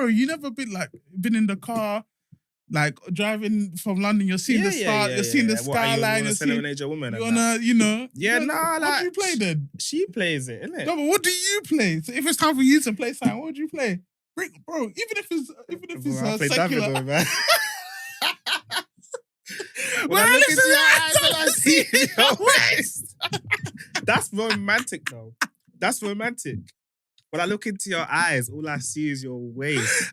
bro, you never been in the car, like driving from London. You're seeing the start. You're seeing the skyline. You're seeing a woman. You wanna, What do you play then? She plays it, innit? No, but what do you play? So if it's time for you to play something, what do you play? Bro, even if it's secular. Davido, man. When I look into your eyes and I see your waist. That's romantic, though. That's romantic. When I look into your eyes, all I see is your waist.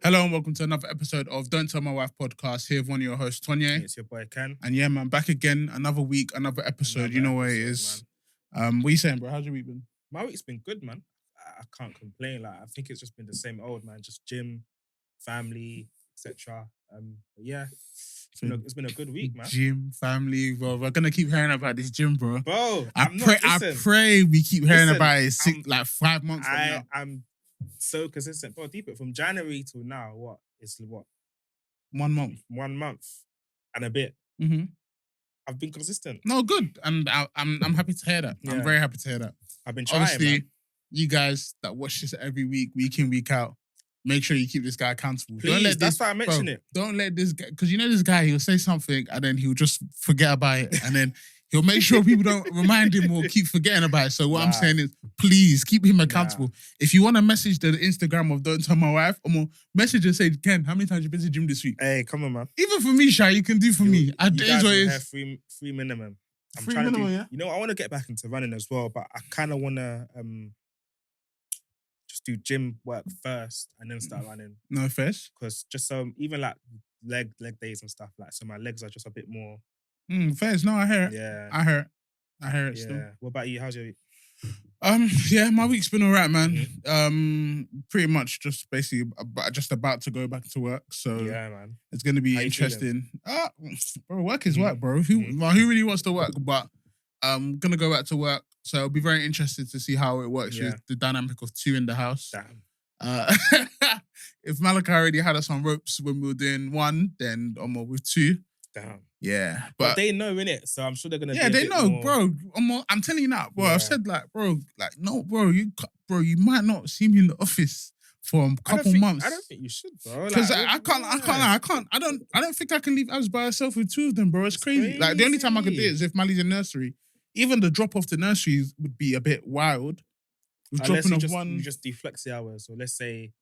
Hello and welcome to another episode of Don't Tell My Wife podcast. Here with one of your hosts, Tonye. It's your boy, Ken. And yeah, man, back again. Another week, another episode. You know what it is. What are you saying, bro? How's your week been? My week's been good, man. I can't complain. Like, I think it's just been the same old, man. Just gym, family, etc. Yeah, it's been a good week, man. Gym, family, bro. We're gonna keep hearing about this gym, bro. Bro, I pray we keep hearing about it 5 months from now. I'm so consistent, bro. Deep it from January till now. What? 1 month. 1 month and a bit. Mm-hmm. I've been consistent. No, good, and I'm happy to hear that. Yeah. I'm very happy to hear that. I've been trying, obviously, man. You guys that watch this every week in, week out, make sure you keep this guy accountable. Please, that's why I mentioned it. Don't let this guy, because you know this guy, he'll say something and then he'll just forget about it, and then he'll make sure people don't remind him or keep forgetting about it. So what I'm saying is, please keep him accountable. If you want to message the Instagram of Don't Tell My Wife, or message and say, Ken, how many times you been to the gym this week? Hey, come on, man. Even for me, Shy, you can do for me. You guys will have free minimum. Yeah? You know, I want to get back into running as well, but I kind of want to just do gym work first and then start running. No offense. Because just even like leg days and stuff, like, so my legs are just a bit more. Fairs. No, I hear it. Yeah. I hear it still. What about you? How's your week? Yeah, my week's been all right, man. Mm-hmm. Pretty much just basically just about to go back to work. So yeah, man. It's gonna be interesting. Bro, work is work, bro. Who really wants to work? But I'm gonna go back to work. So it'll be very interesting to see how it works with the dynamic of two in the house. Damn. If Malachi already had us on ropes when we were doing one, then with two. Damn. Yeah, but they know, innit? So I'm sure they're gonna. Yeah, they know, more... bro. I'm telling you now, bro. Yeah. I've said bro, you might not see me in the office for a couple months. I don't think you should, bro. Because I don't think I can leave Abs by herself with two of them, bro. It's crazy. Like the only time I could do it is if Mali's in nursery. Even the drop off to nursery would be a bit wild. Unless you just deflex the hours, or let's say.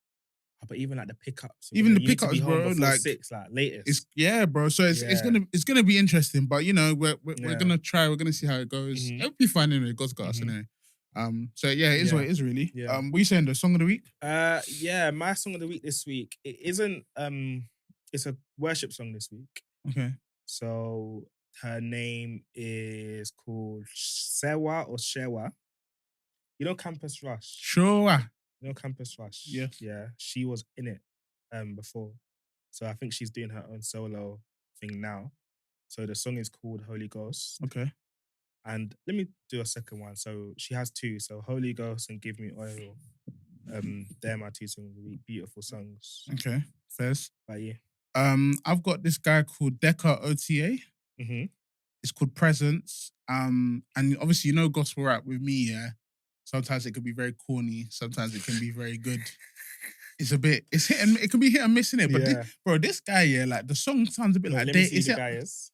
But even like the pickups, even the pickups, bro, like 6, like latest. Bro. So it's gonna be interesting. But you know, we're gonna try. We're gonna see how it goes. Mm-hmm. It'll be fine anyway. God's got us anyway. So yeah, it is what it is really. Yeah. What are you saying? The song of the week? Yeah, my song of the week this week. It isn't. It's a worship song this week. Okay. So her name is called Shewa or Shewa. You know Campus Rush. Sure. You know Campus Rush? Yeah. Yeah. She was in it before. So I think she's doing her own solo thing now. So the song is called Holy Ghost. Okay. And let me do a second one. So she has two. So Holy Ghost and Give Me Oil. They're my two songs of the week. Beautiful songs. Okay. First. By you. I've got this guy called Deca OTA. Mm-hmm. It's called Presence. And obviously, you know gospel rap with me, yeah? Sometimes it can be very corny. Sometimes it can be very good. It can be hit and miss, innit? But this guy, like the song sounds a bit like... Let me see the guy is.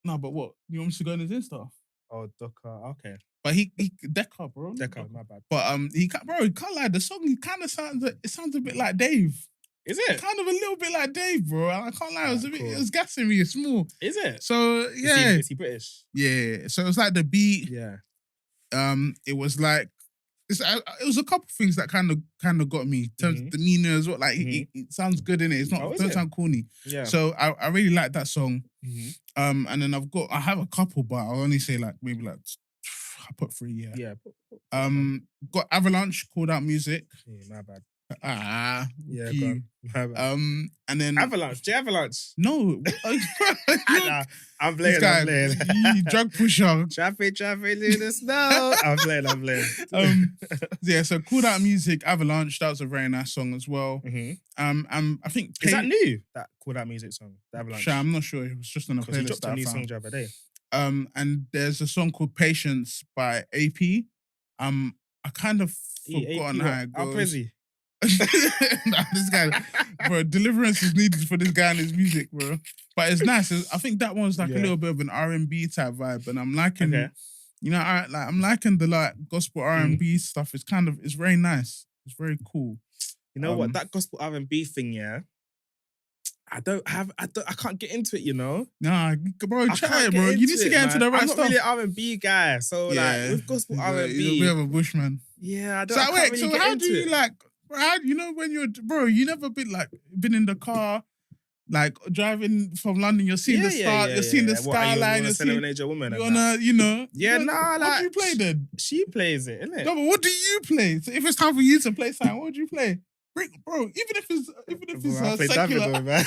No, but what? You want me to go on his Insta? Oh, Deca, okay. But he Deca, bro. Deca, my bad. But he can't lie. The song, he kind of sounds a bit like Dave. Is it? Kind of a little bit like Dave, bro. I can't lie. It was gassing me. It's small. Is it? So, yeah. Is he British? Yeah. So it's like the beat. Yeah. It was like it was a couple things that kind of got me. In terms of the Nina as well. Like it sounds good, innit? It's not. It doesn't sound corny. Yeah. So I really like that song. Mm-hmm. And then I have a couple, but I'll only say like maybe like I put 3. Yeah. Yeah. Got Avalanche, Called Out Music. Yeah, my bad. Yeah, my bad. And then Avalanche. No, nah, I'm playing. You drug pusher. Traffic in the snow. I'm playing. Yeah. So Called Out Music, Avalanche. That was a very nice song as well. Mm-hmm. I think is that new? That Called Out Music song, the Avalanche. I'm not sure. It was just on a playlist. He dropped a new song the other day. And there's a song called Patience by AP. I kind of forgotten how it How goes. crazy. Nah, this guy, bro, deliverance is needed for this guy and his music, bro. But it's nice. I think that one's like a little bit of an R&B type vibe, and I'm liking, you know, I'm liking the like gospel R&B stuff. It's very nice. It's very cool. You know what? That gospel R&B thing, yeah. I can't get into it, you know. Nah, bro, try it, bro. You need to get into the right stuff. I'm not really an R&B guy, so like with gospel R&B, we have a bushman. Yeah, I don't. So I can't really get how into do you it. like? Bro, you know when you're, bro, you never been in the car, like driving from London. You're seeing the skyline. You're seeing a woman. Yeah, nah. What do you play then? She plays it, innit? No, but what do you play? So if it's time for you to play something, what would you play? Bro, even if it's secular. Davido, man.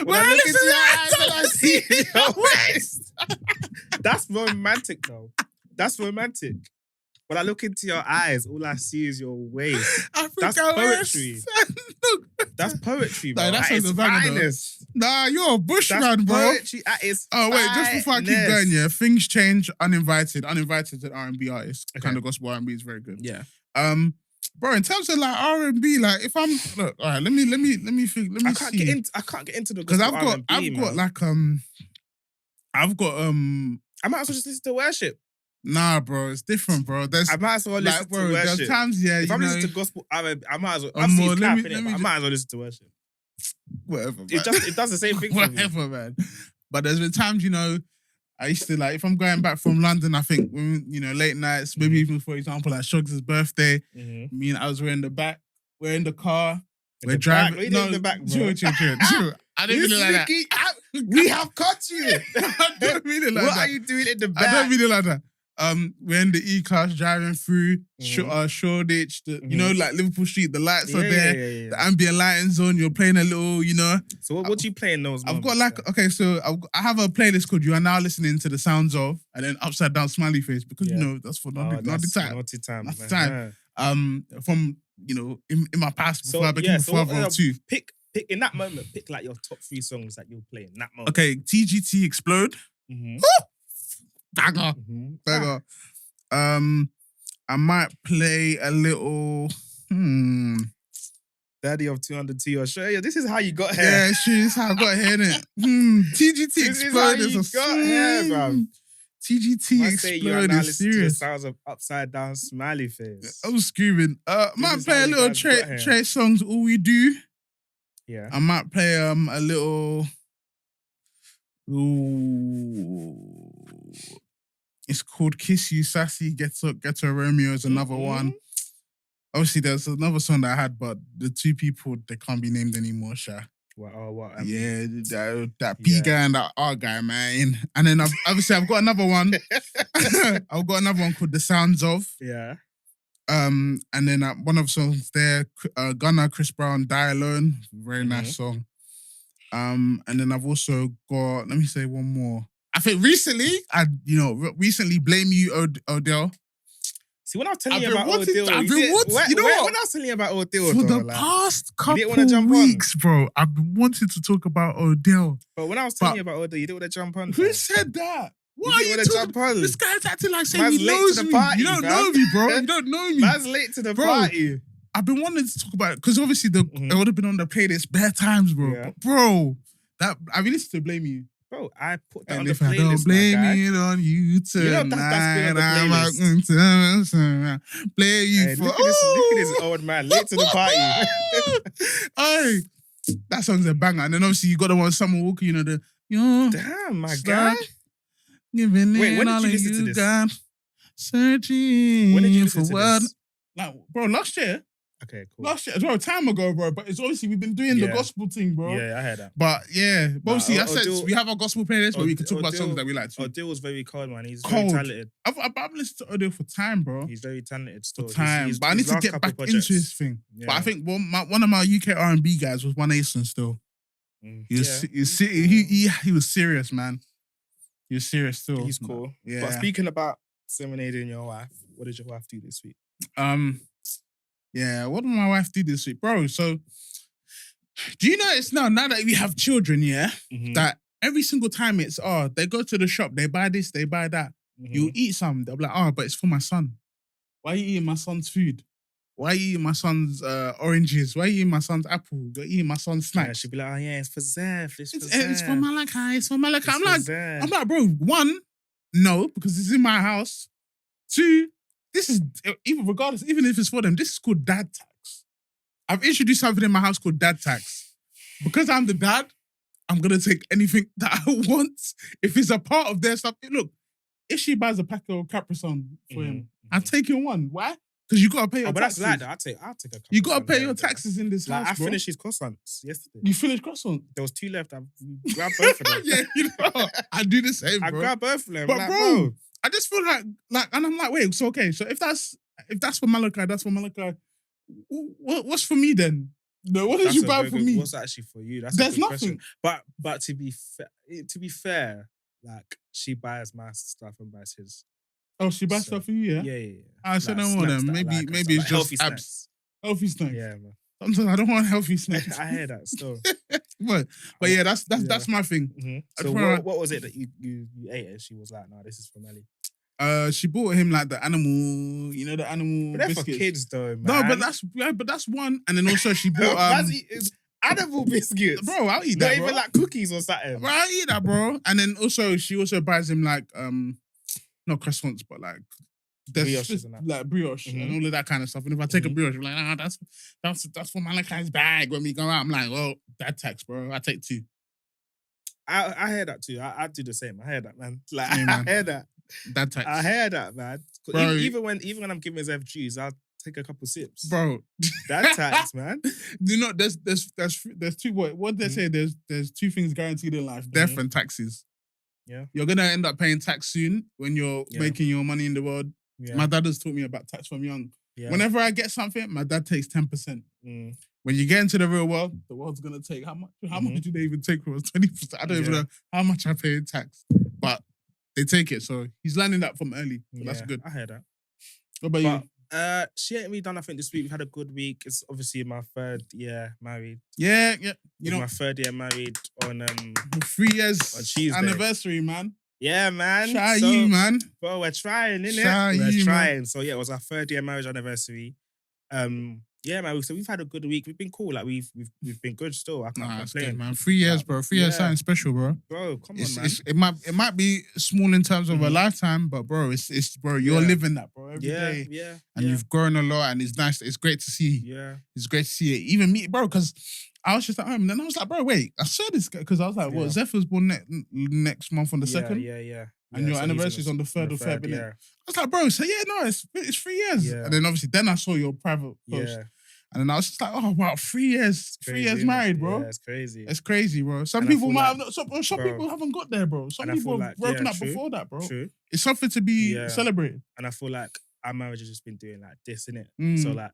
When I look into your eyes and I see your waist. That's romantic, though. That's romantic. When I look into your eyes, all I see is your waist. That's poetry. That's poetry, bro. No, that's at its finest. Nah, you're a bushman, bro. Poetry at its finest. Just before I keep going, yeah, things change. Uninvited R&B artist. Kind of gospel R&B is very good. Yeah. Bro, in terms of like R&B, like if I'm look, all right, let me think. I can't get into the because I've got I might as well just listen to worship. Nah, bro, it's different, bro. I might as well listen to worship. There's times, yeah, if I'm listening to gospel, I might as well. I might as well listen to worship. Whatever, man. It does the same thing for me. Whatever, man. But there's been times, you know, I used to like, if I'm going back from London, I think, you know, late nights, maybe even for example, like Shugs' birthday, me and I was we're in the back, we're in the car, we're driving. No, in the back, bro. True. I didn't mean it like that. We have caught you. I don't mean it like that. What are you doing in the back? I don't mean it like that. We're in the E-class driving through Shoreditch, you know, like Liverpool Street, the lights are there, the ambient lighting's on, you're playing a little, you know. So what do you play in those moments? I've got like, okay, so I have a playlist called You Are Now Listening to the Sounds Of, and then Upside Down Smiley Face, because, you know, that's for naughty time. Naughty time. From, you know, in my past, before I became a father of two. Pick in that moment, pick like your top 3 songs that you'll play in that moment. Okay, TGT Explode. Banger. Banger. I might play a little Daddy of 200T or show you. This is how you got here. Yeah, it's true. This is how I got here, innit? TGT Explode is a got here, bro. TGT Explode is serious. To the sounds of Upside Down Smiley Face. I was screaming. Might play a little Trey Songz, All We Do. Yeah. I might play a little. It's called Kiss You Sassy, Ghetto Romeo is another one. Obviously, there's another song that I had, but the 2 people, they can't be named anymore, Sha. What? Yeah, that B guy and that R guy, man. And then I've got another one. I've got another one called The Sounds Of. Yeah. And then one of the songs there, Gunna, Chris Brown, Die Alone. Very nice song. And then I've also got, let me say one more. I think recently, Blame You, Odell. See, when I was telling you about Odell, when I was telling you about Odell, for the past couple weeks, bro, I've been wanting to talk about Odell. But when I was telling you about Odell, you didn't want to jump on. Who said that? What you didn't want to jump on. This guy's acting like saying he knows me. You don't know me, bro. You don't know me. Man's late to the party. I've been wanting to talk about it because obviously it would have been on the playlist bare times, bro. Yeah. But bro, I really used to Blame You. Bro, I put that and on the if playlist, I don't blame it on you tonight, that's been on the playlist. Play you hey, for... Look at this old man, late to the party. Hey, that song's a banger. And then obviously you got the one, Summer Walker, you know, Damn, my God. Giving Wait, when all did you listen to this? Got, searching when did you listen for to what? this? Like, bro, last year. Okay, cool. Last year, bro, time ago, bro. But it's obviously we've been doing the gospel thing, bro. Yeah, I heard that. But yeah, obviously I said we have our gospel playlist where we can talk about songs that we like too. Odell was very cold, man. He's very talented. I've listened to Odell for time, bro. He's very talented still. For time, but I need to get back into his thing. Yeah. But I think one of my UK R&B guys was One Ason still. He was serious, man. He was serious still. He's cool. Yeah. But speaking about serenading your wife, what did your wife do this week? Yeah, what did my wife do this week? Bro, so do you notice now that we have children, that every single time it's, they go to the shop, they buy this, they buy that. You eat some. They'll be like, but it's for my son. Why are you eating my son's food? Why are you eating my son's oranges? Why are you eating my son's apples? You're eating my son's snacks. Yeah, she'd be like, it's for Zeph. It's for Malachi. It's for Malachi. I'm like, bro, one, no, because it's in my house. Two, this is, even if it's for them, this is called dad tax. I've introduced something in my house called dad tax. Because I'm the dad, I'm going to take anything that I want. If it's a part of their stuff, look, if she buys a pack of Capri Sun for him, I'm taking one. Why? Because you got to pay your taxes. But that's like that. I'll take a couple. You got to pay your taxes in this house, I bro. finished his croissants yesterday. You finished croissants? There was 2 left. I grabbed both of them. Yeah, I do the same, bro. I grabbed both of them. But bro, I just feel like, and I'm like, wait, so okay, so if that's for Malachi, that's for Malachi. What's for me then? No, what did you buy for me? What's actually for you? There's nothing. Question. But to be fair, like she buys my stuff and buys his. Oh, she buys stuff for you, yeah? Yeah. I said no more then. Maybe it's just abs. Healthy snacks. Yeah, man. Sometimes I don't want healthy snacks. I hear that still. but yeah, that's my thing. Mm-hmm. So what was it that you ate and she was like, no, this is for Melly? She bought him like the animal, the animal but they're biscuits. For kids though, man. No, but that's one. And then also she bought animal biscuits. Bro, I'll eat that, Not even like cookies or something. Bro, I'll eat that, bro. And then she also buys him like not croissants, but like brioches and that. Like brioche and all of that kind of stuff. And if I take a brioche, I'm like, that's for Malachi's bag when we go out. I'm like, well, dad tax, bro. I take 2. I hear that too. I do the same. I hear that, man. Like yeah, man. I hear that. Dad tax. I hear that, man. Bro, even when I'm giving Zev juice, I'll take a couple sips. Bro. Dad tax, man. There's 2 what they say, there's 2 things guaranteed in life, death and taxes. Yeah. You're gonna end up paying tax soon when you're making your money in the world. Yeah. My dad has taught me about tax from young. Yeah. Whenever I get something, my dad takes 10%. When you get into the real world, the world's gonna take how much? How much do they even take from us? 20%. I don't even know how much I pay in tax, but they take it. So he's learning that from early. So that's good. I heard that. What about you? She ain't really done nothing this week. We've had a good week. It's obviously my 3rd year married. Yeah. My 3rd year married on 3 years on Tuesday. Anniversary, man. Yeah, man. Shout you, man. Bro, we're trying, innit? We're trying. Man. So yeah, it was our 3rd year marriage anniversary. Yeah, man. So we've had a good week. We've been cool. Like we've been good still. I can't complain, good, man. 3 years, bro. 3 years, something special, bro. Bro, come on, man. It might be small in terms of a lifetime, but bro, it's bro. You're living that, bro, every day. Yeah. And you've grown a lot, and it's nice. It's great to see. Yeah. It's great to see it. Even me, bro, because I was just at home, and then I was like, bro, wait, I saw this guy because I was like, what? Zeph was born next month on the 2nd. Yeah. And your anniversary's on the 3rd of February. Yeah. I was like, bro, so it's 3 years. Yeah. And then obviously, I saw your private post. Yeah. And then I was just like, oh wow, 3 years, 3 years married, bro. Yeah, it's crazy. It's crazy, bro. Some people might have not, some people haven't got there, bro. Some people have broken up before that, bro. True. It's something to be celebrated. And I feel like our marriage has just been doing like this, innit? So like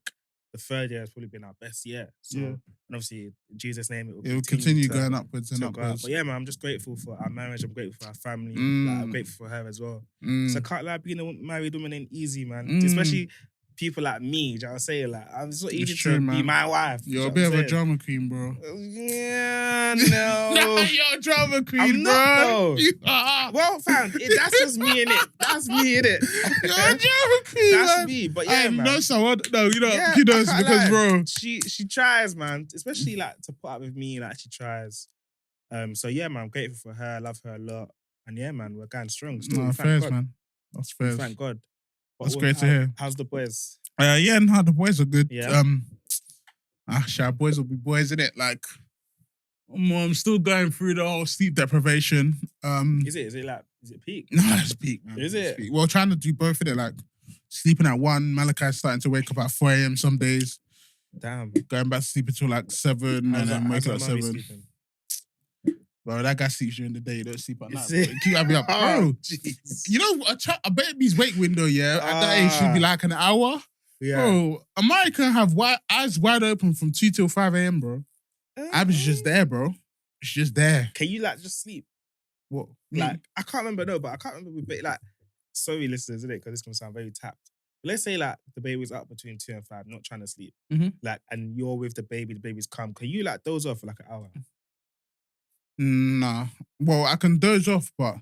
the 3rd year has probably been our best year. So and obviously in Jesus' name it will continue going upwards and upwards. But yeah, man, I'm just grateful for our marriage. I'm grateful for our family. Like, I'm grateful for her as well. So I can't lie, being a married woman ain't easy, man. Especially people like me, do you know what I'm saying? Like, I'm so easy to be my wife. You're a bit of a drama queen, bro. Yeah, no. You're a drama queen, I'm bro. Not, though. You are. Well, fam, that's just me, innit? That's me, innit? You're a drama queen, That's man. me, but yeah, man. No, someone, kudos because, bro. She tries, man. Especially, like, to put up with me, like, she tries. So, yeah, man, I'm grateful for her. I love her a lot. And, yeah, man, we're going strong. Still, no, fairs, man. That's fair. Thank God. That's great to hear. How's the boys? The boys are good. Yeah. Boys will be boys, innit? Like, I'm still going through the whole sleep deprivation. Is it peak? No, it's peak, man. Is it? Peak. Well, trying to do both of it, like sleeping at 1, Malachi's starting to wake up at 4 a.m. some days. Damn. Going back to sleep until like 7 and then waking up at 7. Sleeping? Bro, that guy sleeps during the day. He don't sleep at night. Keep me up, bro. You know, a baby's wake window, at that age should be like an hour. Yeah. Bro, America have eyes wide open from 2 till 5 a.m., bro. Abby's just there, bro. It's just there. Can you like just sleep? What? Like, I can't remember, but I can't remember. Like, sorry, listeners, isn't it? Because this can sound very tapped. But let's say like the baby's up between 2 and 5, not trying to sleep. Like, and you're with the baby's come. Can you like doze off for like an hour? Nah. Well, I can doze off, but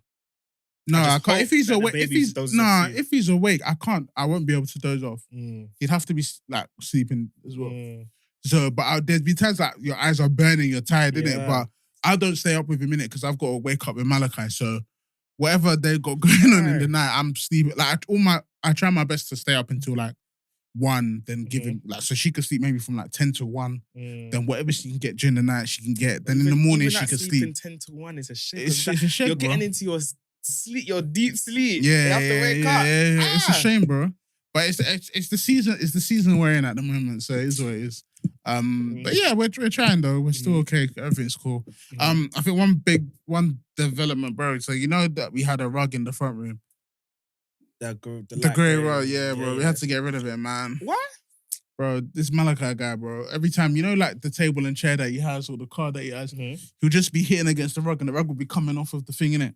no, I can't. If he's awake, if he's awake, I can't. I won't be able to doze off. He'd have to be like sleeping as well. So, but there's been times like your eyes are burning, you're tired, innit? But I don't stay up with him, innit? Because I've got to wake up with Malachi. So whatever they got going on in the night, I'm sleeping. Like I try my best to stay up until like 1, then give him like so she could sleep maybe from like 10 to 1. Then whatever she can get during the night, she can get. Then in the morning she can sleep. 10 to 1 is a shit. It's a shame. You're getting into your sleep, your deep sleep. Yeah, you have to wake up. Yeah. It's a shame, bro. But it's the season. It's the season we're in at the moment, so it is what it is. But yeah, we're trying though. We're still okay. Everything's cool. I think one development, bro. So you know that we had a rug in the front room. The grey rug, bro. We had to get rid of it, man. What? Bro, this Malachi guy, bro. Every time, you know, like the table and chair that he has or the car that he has, he'll just be hitting against the rug and the rug will be coming off of the thing, innit?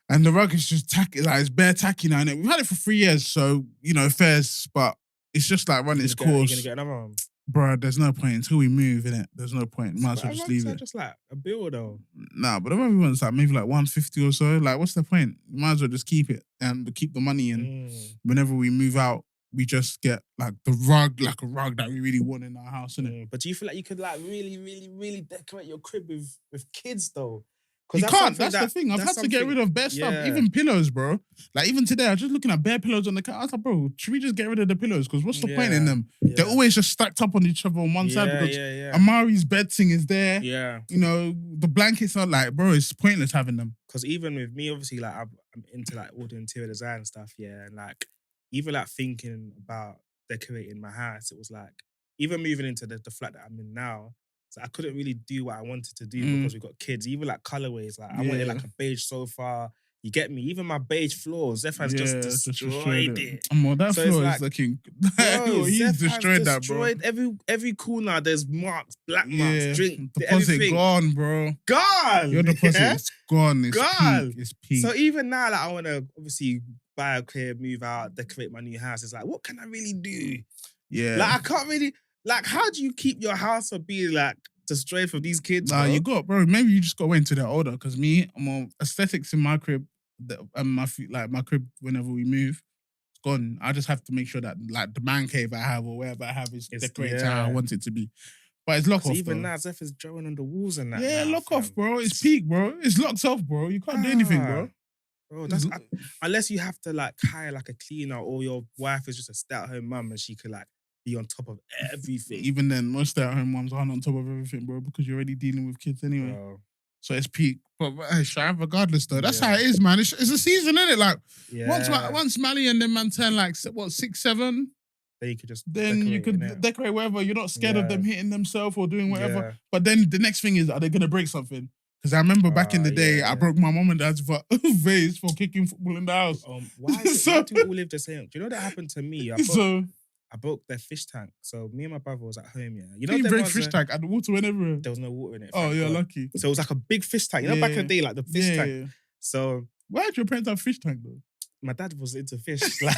And the rug is just tacky, like it's bare tacky now, innit? We've had it for 3 years, so, you know, fairs, but it's just like running its course. You're going to get another one? Bro, there's no point until we move, innit? There's no point. Might as well just leave it. Just like a bill, though. Nah, but the other one's like maybe like 150 or so. Like, what's the point? Might as well just keep it and keep the money. And whenever we move out, we just get like the rug, like a rug that we really want in our house, innit? But do you feel like you could like really, really, really decorate your crib with kids, though? You can't. That's the thing. I've had to get rid of bare stuff. Even pillows, bro. Like even today, I was just looking at bare pillows on the couch. I was like, bro, should we just get rid of the pillows? Because what's the point in them? They're always just stacked up on each other on one side. Because Amari's bed thing is there. Yeah. You know, the blankets are like, bro, it's pointless having them. Because even with me, obviously, like I'm into like all the interior design and stuff. Yeah, and like even like thinking about decorating my house, it was like even moving into the flat that I'm in now. So I couldn't really do what I wanted to do because we've got kids. Even like colorways, like I wanted like a beige sofa. You get me? Even my beige floors, Zeph's just destroyed it. Well, that so floor is looking. Bro, he's destroyed that, bro. Every corner, there's marks, black marks, drink, deposit everything. Gone, bro. Gone. Your deposit is gone. It's gone. Peak. It's peak. So even now, like I want to obviously buy a crib, move out, decorate my new house. It's like, what can I really do? Yeah. Like I can't really. Like, how do you keep your house from being like destroyed from these kids? Nah, bro. Maybe you just got to wait until they're older. Because me, I'm on aesthetics in my crib, and my crib whenever we move, it's gone. I just have to make sure that like the man cave I have or wherever I have is decorated how I want it to be. But it's lock off. Even now, Zeph is drawing on the walls and that. Yeah, lock off, bro. It's peak, bro. It's locked off, bro. You can't do anything, bro. Bro, unless you have to like hire like a cleaner or your wife is just a stay-at-home mum and she could like be on top of everything. Even then, most stay-at-home mums aren't on top of everything, bro, because you're already dealing with kids anyway. Bro. So it's peak. But regardless though, that's how it is, man. It's a season, isn't it? Like once Mally and them man turn like 6, 7, then you could just decorate wherever. You're not scared of them hitting themselves or doing whatever. Yeah. But then the next thing is, are they gonna break something? Because I remember back in the day, I broke my mom and dad's vase for kicking football in the house. Why do we all live the same? Do you know that happened to me? I broke their fish tank. So me and my brother was at home, yeah. You know, you break fish tank and the water went everywhere. There was no water in it. Oh, you're lucky. So it was like a big fish tank. You know, back in the day, like the fish tank. Yeah. So why did your parents have fish tank though? My dad was into fish. Like,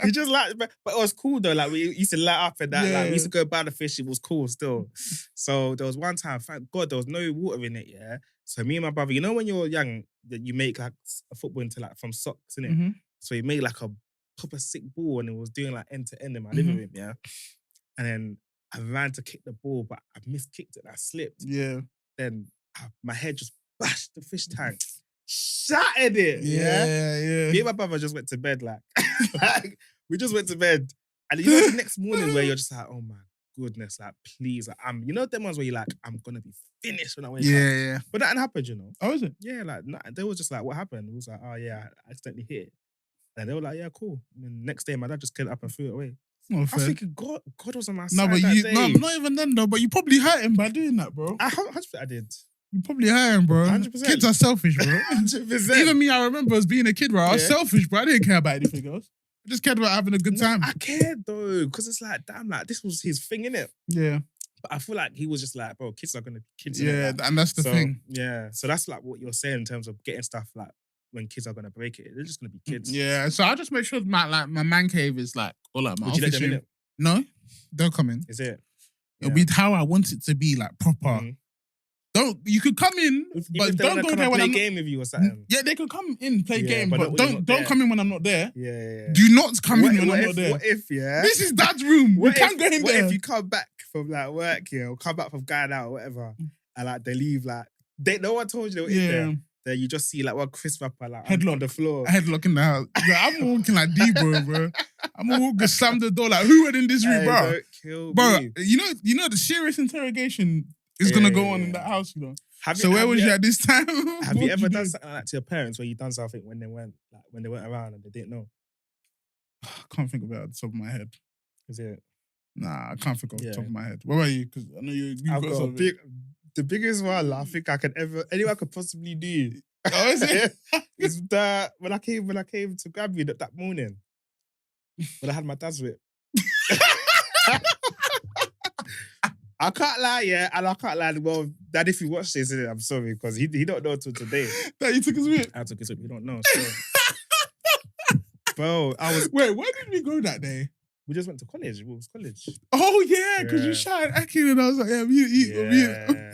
he just like, but it was cool though. Like we used to light up and that. Like we used to go buy the fish. It was cool still. So there was one time, thank God, there was no water in it. Yeah. So me and my brother, you know, when you're young, that you make like a football into like from socks, innit? Mm-hmm. So he made like a proper sick ball and it was doing like end to end in my living room. Yeah. And then I ran to kick the ball, but I miskicked it. I slipped. Yeah. Then my head just bashed the fish tank. Shattered it. Yeah. Me and my brother just went to bed, like we just went to bed. And you know the next morning where you're just like, oh my goodness, like please, like, you know them ones where you're like, I'm gonna be finished when I wake up. Yeah. But that happened, you know. Oh, is it? Yeah, like they were just like, what happened? It was like, oh yeah, I accidentally hit it. And they were like, yeah, cool. And then the next day, my dad just came up and threw it away. I was thinking, God was on my side. Not even then though. But you probably hurt him by doing that, bro. 100% I did. You probably hurt him, bro. 100%. Kids are selfish, bro. 100%. Even me, I remember as being a kid, bro. I was selfish, bro. I didn't care about anything else. I just cared about having a good time. I cared though, because it's like, damn, like this was his thing, innit? Yeah. But I feel like he was just like, bro, kids are gonna be kids. Yeah, and that's the thing. Yeah. So that's like what you're saying in terms of getting stuff like when kids are gonna break it. They're just gonna be kids. Yeah. So I just make sure my man cave is like, or like my office room. No, they'll come in. Is it? It'll be how I want it to be, like proper. Mm-hmm. You could come in, but don't go there when I'm play game with you or something. Yeah, they could come in, play game, but don't come in when I'm not there. Yeah. Do not come in when I'm not there. What if, This is Dad's room. We can't go in there. What if you come back from like work, or come back from going out or whatever, and like they leave like no one told you they were in there. Then you just see like one crisp rapper like headlock on the floor. Headlock in the house. Like, I'm walking like Debo, bro. I'm gonna walk, slam the door like, who went in this room, bro? Don't kill bro, me. You know the serious interrogation is gonna go on in that house, you know. Where was you at this time? Have you ever done something like that to your parents where you done something when they weren't around and they didn't know? I can't think about it at the top of my head. Is it? Nah, I can't think of the top of my head. What about you? Because I know you've got something. The biggest one I think anyone could possibly do. Oh, is it? Is when I came to grab you that morning when I had my dad's whip. I can't lie, and I can't lie. Well, Dad, if you watch this, I'm sorry because he don't know till today. That you took his whip. I took his whip. He don't know. So. Bro, Wait, where did we go that day? We just went to college. It was college. Oh yeah, because you shot Akin and I was like, yeah.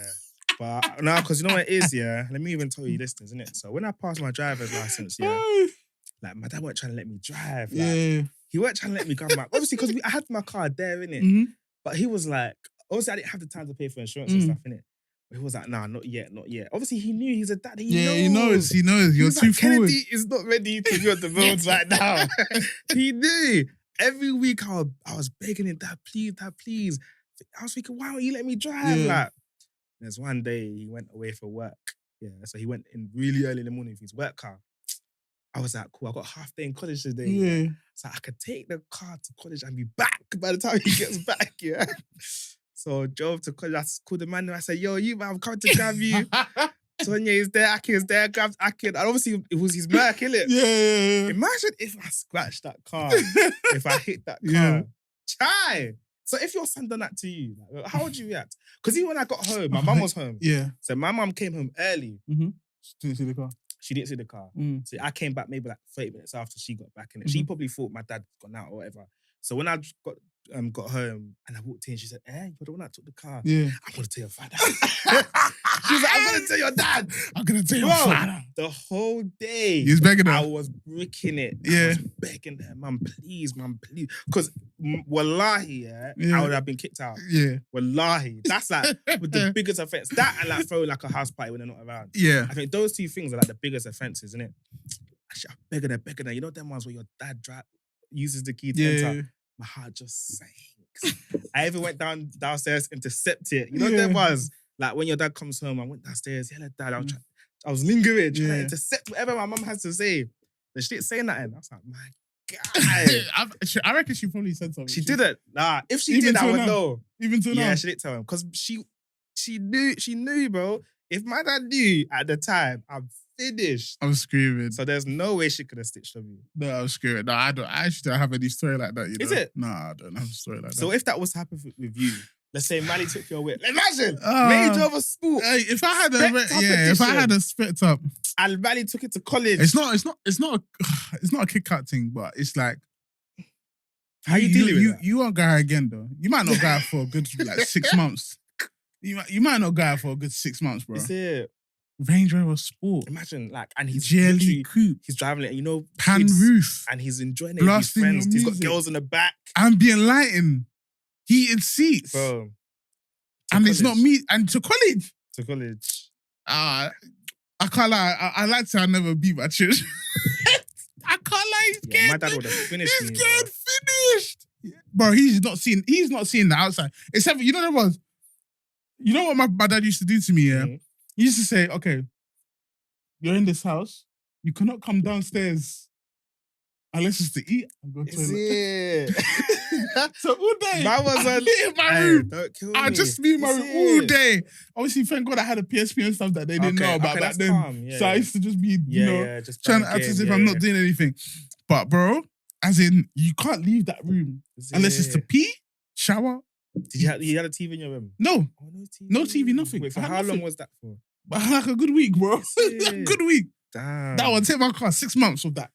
But no, because you know what it is, Let me even tell you this, isn't it? So when I passed my driver's license, like my dad weren't trying to let me drive. Like, he weren't trying to let me go back. Obviously, because I had my car there, innit? Mm-hmm. But he was like, obviously I didn't have the time to pay for insurance and stuff, innit? But he was like, nah, not yet. Obviously, he knew he's a dad. He knows. You're too forward. Kennedy is not ready to be on the roads right now. He knew. Every week I was begging him, Dad, please. I was thinking, why don't you let me drive? Like, there's one day he went away for work. Yeah, so he went in really early in the morning with his work car. I was like, cool, I got half day in college today. Yeah. So I could take the car to college and be back by the time he gets back, So I drove to college, I called the man and I said, yo, I'm coming to grab you. Tonye is there, Akin is there, grabs Akin. And obviously it was his Merc, innit? Yeah. Imagine if I scratched that car, if I hit that car. Chai! So if your son done that to you, like, how would you react? Because even when I got home, my mum was home. Yeah. So my mum came home early. Mm-hmm. She didn't see the car. She didn't see the car. So I came back maybe like 30 minutes after she got back in it. She probably thought my dad gone out or whatever. So when I got home and I walked in, she said, you're the one that took the car. Yeah. I'm going to tell your father. She was like, I'm going to tell your dad. I'm going to tell your father. The whole day. He was begging her. I was bricking it. Yeah. I was begging her, Mum, please. Because wallahi, I would have been kicked out. Yeah. Wallahi. That's like with the biggest offense. That and like throwing like a house party when they're not around. Yeah. I think those two things are like the biggest offenses, isn't it? Actually, I'm begging her. You know them ones where your dad uses the key to enter? My heart just sank. I even went downstairs to intercept it. You know them ones? Like when your dad comes home, I went downstairs, hello dad, I was lingering, trying to intercept whatever my mum has to say. But she didn't say nothing. I was like, my God. I reckon she probably said something. She didn't. Nah, if she did, I would know. Even till now? Yeah, she didn't tell him. Because she knew, bro. If my dad knew at the time, I'm finished. I'm screaming. So there's no way she could have stitched on me. No, I'm screaming. No, I don't. I actually don't have any story like that, you know? Is it? No, I don't have a story like that. So if that was to happen with you, let's say Mally took your whip. Imagine! Made you of a sport. Hey, if I had a spec up. And Mally took it to college. It's not a kick out thing, but it's like, how you dealing with that? You won't go out again though. You might not go out for a good 6 months. You might not go out for a good 6 months, bro. That's it. Range Rover Sport. Imagine, and he's jelly coupe. He's driving it, pan roof, and he's enjoying it with his friends. He's got girls in the back, ambient lighting, heated seats, bro. And it's not me. And to college. I can't lie. I like to say I never beat my children. I can't lie. He's my dad would have finished me. He's getting finished, bro. He's not seeing the outside. Except for, you know what my dad used to do to me. Yeah. Mm-hmm. He used to say, okay, you're in this house. You cannot come downstairs unless it's to eat and go to the toilet. So all day, I be in my room. Don't kill me. I just be in my room all day. Obviously, thank God I had a PSP and stuff that they didn't know about back then. Yeah, so I used to just be, just trying to act as if I'm not doing anything. But bro, as in, you can't leave that room unless it's to pee, shower. You had a TV in your room? No. No TV, nothing. Wait, for how long was that for? Like a good week, bro. A good week. Damn. That one, take my car, 6 months of that.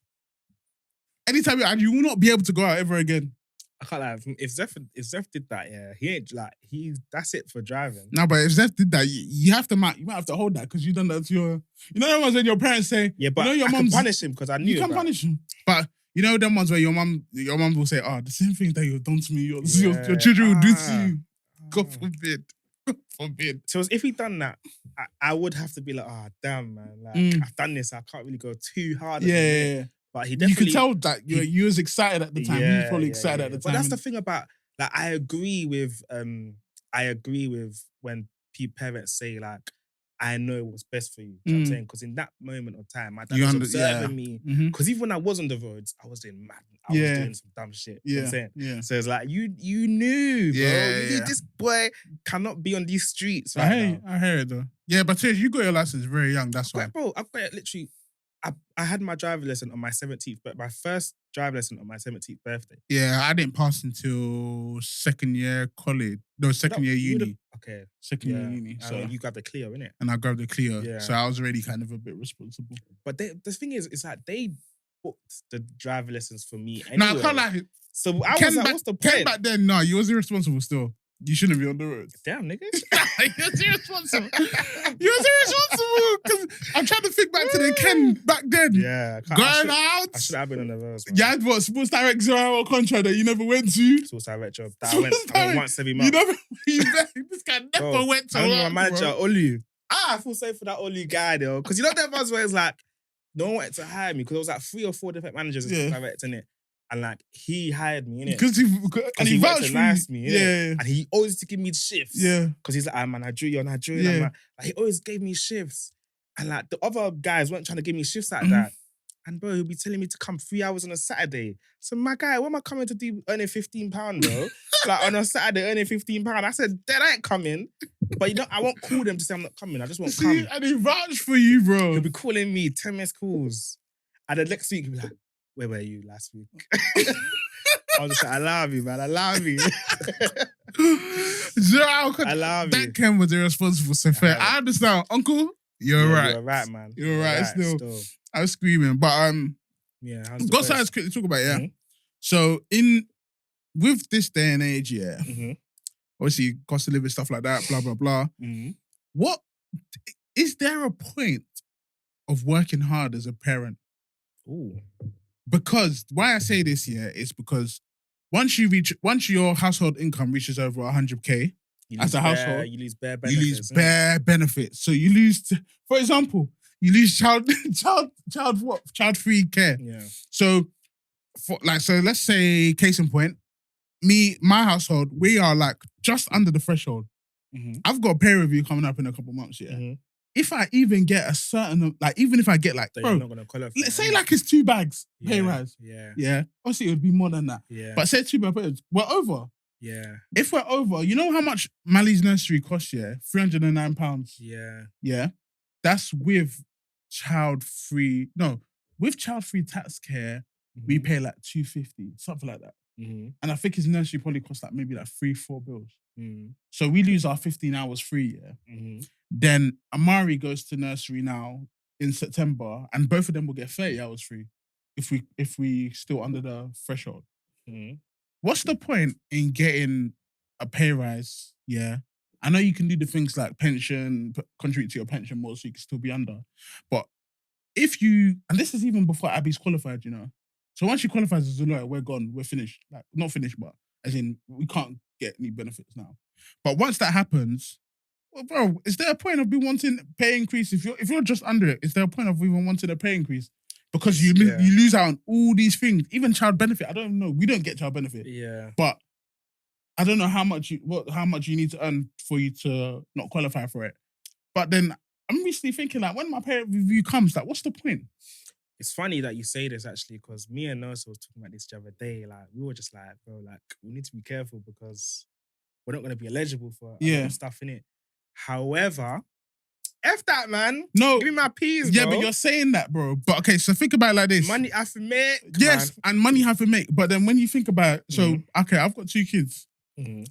Anytime you will not be able to go out ever again. I can't lie. If Zeph did that, yeah, he ain't like that's it for driving. No, but if Zeph did that, you might have to hold that because you done that to your. You know, the ones when your parents say, yeah, but your I mum's can punish him because I knew you can punish him, but. You know them ones where your mum will say, "Oh, the same thing that you've done to me, your children will do to you." God forbid. God forbid. So if he done that, I would have to be like, "Oh, damn, man! Like I've done this. I can't really go too hard." Yeah. But he definitely. You could tell that you was excited at the time. He was probably excited at the time. But that's the thing about like I agree with when parents say like, I know what's best for you. You know what I'm saying? Because in that moment of time, my dad was observing me. Because even when I was on the roads, I was doing mad. I was doing some dumb shit. You know what I'm saying? Yeah. So it's like, you knew, bro. You knew this boy cannot be on these streets right now. I hear it though. Yeah, but seriously, you got your license very young. That's why. Bro, I've got it literally. I had my driving lesson on my 17th, but my first driving lesson on my 17th birthday. Yeah, I didn't pass until second year college. No, second year uni. Okay. Second year uni. So you got the Clio, innit? And I grabbed the Clio. Yeah. So I was already kind of a bit responsible. But the thing is, it's like they booked the driving lessons for me anyway. No, I can't lie. So I was like, what's the point? Ken back then, no, you was irresponsible still. You shouldn't be on the road. Damn, nigga. You're irresponsible. You're irresponsible. Because I'm trying to think back to the Ken back then. Yeah. Going out. I should have been on the road. You had what? Sports Direct 0 hour contract that you never went to? Sports Direct job. That I went once every month. This guy never went to work, my manager, Olu. I feel sorry for that Olu guy, though. Because you know that buzz where it's like, no one wanted to hire me because there was like 3 or 4 different managers in Sports Direct, innit? And like he hired me, innit? Because he vouched for me, innit? Yeah. And he always used to give me shifts. Yeah. Because he's like, I'm a Nigerian. Yeah. Like, he always gave me shifts. And like the other guys weren't trying to give me shifts like that. And bro, he'll be telling me to come 3 hours on a Saturday. So my guy, what am I coming to do earning £15 though? Like on a Saturday earning £15. I said, that ain't coming. But you know, I won't call them to say I'm not coming. I just won't come. And he vouched for you, bro. He'll be calling me 10 missed calls. And then next week he'll be like, where were you last week? I was just like, I love you, man. I love you. I love you. That Ken was irresponsible, so fair. I understand. Uncle, you're right. You're right, man. You're right still. I was screaming. But got something to quickly talk about, yeah. So with this day and age, obviously cost of living, stuff like that, blah, blah, blah. What is there a point of working hard as a parent? Ooh. Because why I say this here is because once your household income reaches over 100k as a household, you lose bare benefits. You lose bare benefits. So you lose, for example, you lose child-free care. Yeah. So let's say case in point, my household, we are like just under the threshold. I've got a pay review coming up in a couple months. Yeah. If I even get a certain, like, even if I get like, bro, not gonna let's say like it's 2 bags pay rise. Yeah. Obviously, it would be more than that. Yeah. But say 2 bags, we're over. Yeah. If we're over, you know how much Mali's nursery costs? Yeah, £309. Yeah. Yeah. That's with child-free. No, with child-free tax care, we pay like $250, something like that. And I think his nursery probably costs like maybe like 3-4 bills. So we lose our 15 hours free. Yeah. Then Amari goes to nursery now in September, and both of them will get 30 hours free if we still under the threshold. What's the point in getting a pay rise? Yeah, I know you can do the things like pension, contribute to your pension more, so you can still be under. But if you, and this is even before Abby's qualified, you know. So once she qualifies as a lawyer, we're gone, we're finished. Like not finished, but as in we can't get any benefits now. But once that happens, well, bro, is there a point of wanting pay increase? If you're just under it, is there a point of even wanting a pay increase? Because you lose out on all these things, even child benefit. I don't even know. We don't get child benefit. Yeah. But I don't know how much you need to earn for you to not qualify for it. But then I'm recently thinking like, when my parent review comes, like, what's the point? It's funny that you say this actually, because me and Nosa was talking about this the other day. Like, we were just like, bro, like, we need to be careful because we're not going to be eligible for a lot of stuff in it. However, F that, man. No. Give me my peas, bro. Yeah, but you're saying that, bro. But okay, so think about it like this. Money have to make. Yes, and money have to make. But then when you think about it, so, okay, I've got 2 kids.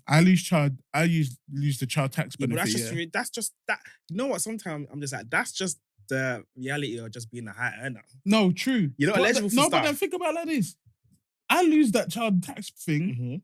I lose the child tax benefit. That's just that. You know what? Sometimes I'm just like, that's just the reality of just being a high earner. No, true. You're not eligible for stuff. No, but then think about it like this. I lose that child tax thing,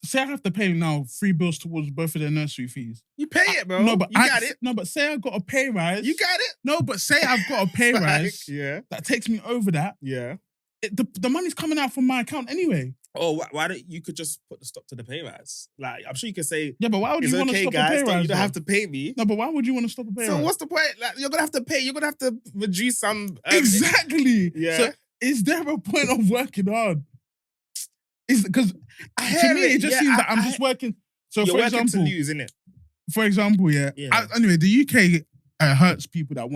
say I have to pay now 3 bills towards both of their nursery fees. You pay it, bro. No, but you got it. No, but say I got a pay rise. You got it. No, but say I've got a pay rise. Yeah. That takes me over that. Yeah. The money's coming out from my account anyway. Oh, why don't you could just put the stop to the pay rise? Like, I'm sure you could say, yeah, but why would you want to stop guys, a pay rise? You don't have to pay me. No, but why would you want to stop a pay rise? So what's the point? Like, you're gonna have to pay. You're gonna have to reduce some. Exactly. Yeah. So is there a point of working hard? Is because to me it just seems like I'm just working. So you're for working example, to lose, innit? For example, anyway, the UK hurts people that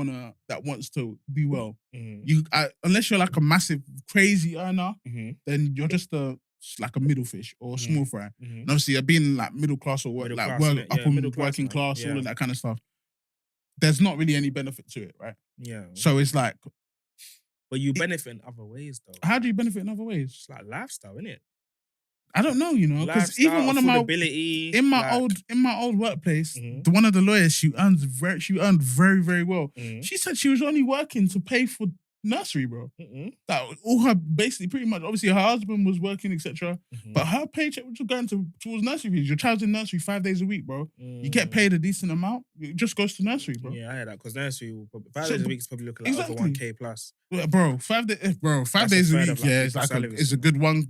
wants to do well. You unless you're like a massive crazy earner, then you're just like a middle fish or a small fry. And obviously, being like middle class or working class, all of that kind of stuff. There's not really any benefit to it, right? Yeah. So it's like, but you benefit in other ways, though. How do you benefit in other ways? It's like lifestyle, innit? I don't know, because even one of my old workplace, one of the lawyers, she earned very, very well. She said she was only working to pay for nursery, bro. That all her basically pretty much. Obviously, her husband was working, etc. But her paycheck was going towards nursery fees. Your child's in nursery 5 days a week, bro. You get paid a decent amount. It just goes to nursery, bro. Yeah, I heard that because nursery will 5 days a week is probably looking like over 1K plus. Yeah, bro, 5 days. Bro, 5 days a week. Yeah, it's like it's a good one.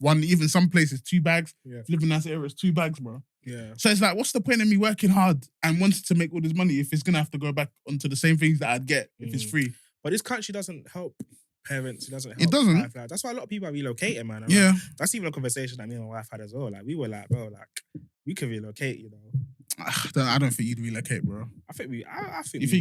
Even some places 2 bags. Yeah. Living in that area, it's 2 bags, bro. Yeah. So it's like, what's the point of me working hard and wanting to make all this money if it's gonna have to go back onto the same things that I'd get if it's free? But this country doesn't help parents. It doesn't help. It doesn't. That's why a lot of people are relocating, man. And yeah. That's even a conversation that me and my wife had as well. Like, we were like, bro, like, we could relocate, I don't think you'd relocate, bro. I think we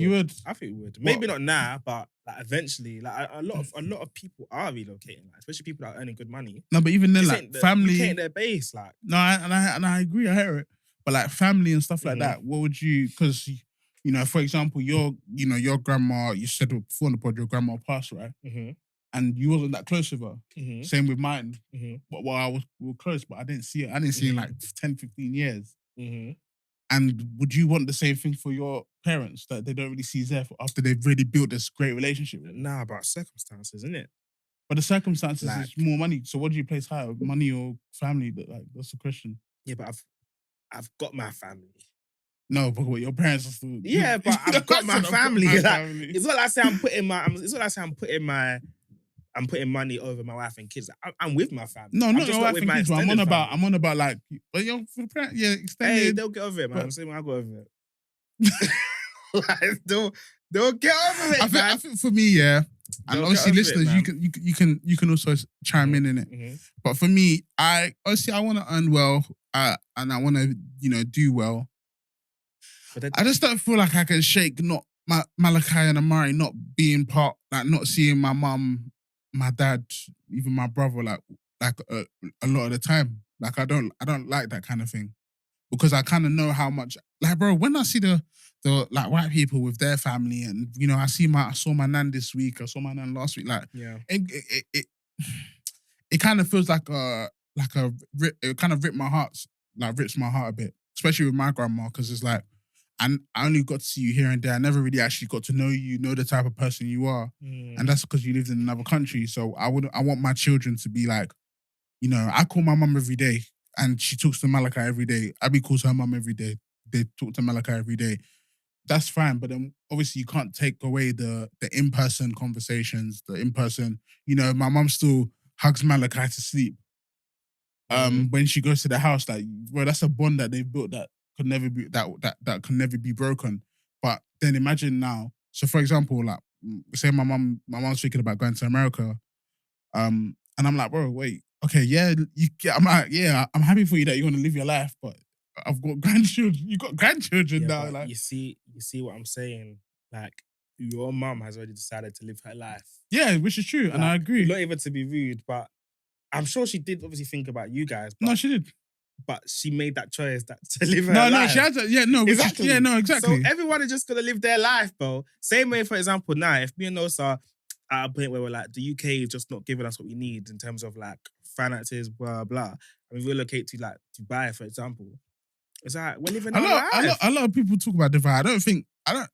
would? I think we would. Maybe not now, but like eventually, like a lot of people are relocating, like, especially people that are earning good money. No, but even then, like family, you can't their base, like. No, I agree. I hear it, but like family and stuff like that. What would you? Because for example, your grandma. You said before on the pod, your grandma passed, right? And you wasn't that close with her. Same with mine. But we were close, but I didn't see it. I didn't see it in like 10, 15 years. And would you want the same thing for your parents, that they don't really see there after they've really built this great relationship with? Nah, about circumstances, isn't it? But the circumstances is more money. So what do you place higher, money or family? That's the question. Yeah, but I've got my family. No, but what, your parents are still. Yeah, but I've got my family. It's not like I say I'm putting money over my wife and kids. I'm with my family. No, not your wife and kids. I'm on about like, but extended. Hey, they'll get over it, man. I'm saying I got over it. Like, they'll get over it. I think for me, and obviously listeners, you can also chime in it. But for me, I want to earn well, and I want to do well. But I just don't feel like I can shake not Malachi and Amari not being part, like not seeing my mum, my dad, even my brother, like a lot of the time. Like I don't like that kind of thing, because I kind of know how much. Like, bro, when I see the like white people with their family, and I saw my nan this week, I saw my nan last week. Like, it kind of feels like it kind of rips my heart a bit, especially with my grandma, because it's like. And I only got to see you here and there. I never really actually got to know you, know the type of person you are. And that's because you lived in another country. So I want my children to be like, I call my mum every day and she talks to Malachi every day. Abby calls her mum every day. They talk to Malachi every day. That's fine. But then obviously you can't take away the in-person conversations, the in-person, my mum still hugs Malachi to sleep. When she goes to the house, like, well, that's a bond that they've built that could never be that can never be broken. But then imagine now. So for example, like say my mom's thinking about going to America, and I'm like, bro, wait, okay, I'm like, I'm happy for you that you want to live your life, but I've got grandchildren. You got grandchildren now, like you see what I'm saying. Like your mom has already decided to live her life. Yeah, which is true, and I agree. Not even to be rude, but I'm sure she did obviously think about you guys. No, she did. But she made that choice to live her life. No, she had to. Yeah, no, exactly. Exactly. So everyone is just gonna live their life, bro. Same way, for example, now if me and Nos are at a point where we're like, the UK is just not giving us what we need in terms of like finances, blah blah. And we relocate to like Dubai, for example. It's like we're living our life. A lot of people talk about Dubai.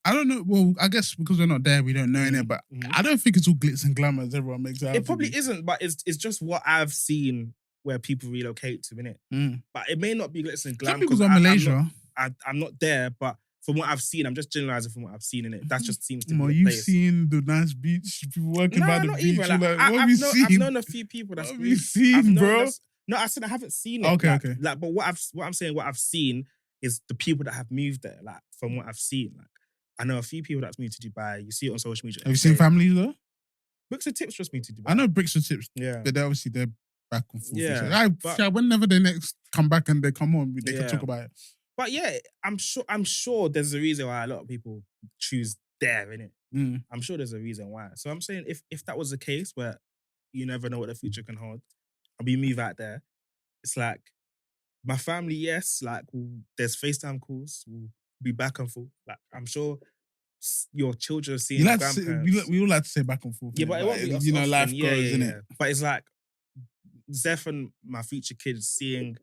I don't know. Well, I guess because we're not there, we don't know it. But I don't think it's all glitz and glamour as everyone makes it out. It probably isn't, but it's just what I've seen where people relocate to, innit? But it may not be glitz and glamour. Some people go Malaysia. I'm not there, but from what I've seen, I'm just generalizing from what I've seen in it. That just seems to be the you've place. seen the nice beach, people working by the beach. Even, like, I've known a few people that's. What have you seen, bro? No, I said I haven't seen it. Okay. But what I'm saying, what I've seen is the people that have moved there. Like from what I've seen, like I know a few people that's moved to Dubai. You see it on social media. Have you seen families though? Bricks and Tips just moved to Dubai. I know Bricks and Tips. Yeah, but they're back and forth. Yeah, whenever they next come back and they come on, they can talk about it. But yeah, I'm sure there's a reason why a lot of people choose there, innit? I'm sure there's a reason why. So I'm saying if that was the case where you never know what the future can hold, and we move out there, it's like my family, yes, like there's FaceTime calls, we'll be back and forth. Like I'm sure your children are seeing their grandparents. We all like to say back and forth. Yeah, but it won't be often. Life goes, innit? But it's like Zeph and my future kids seeing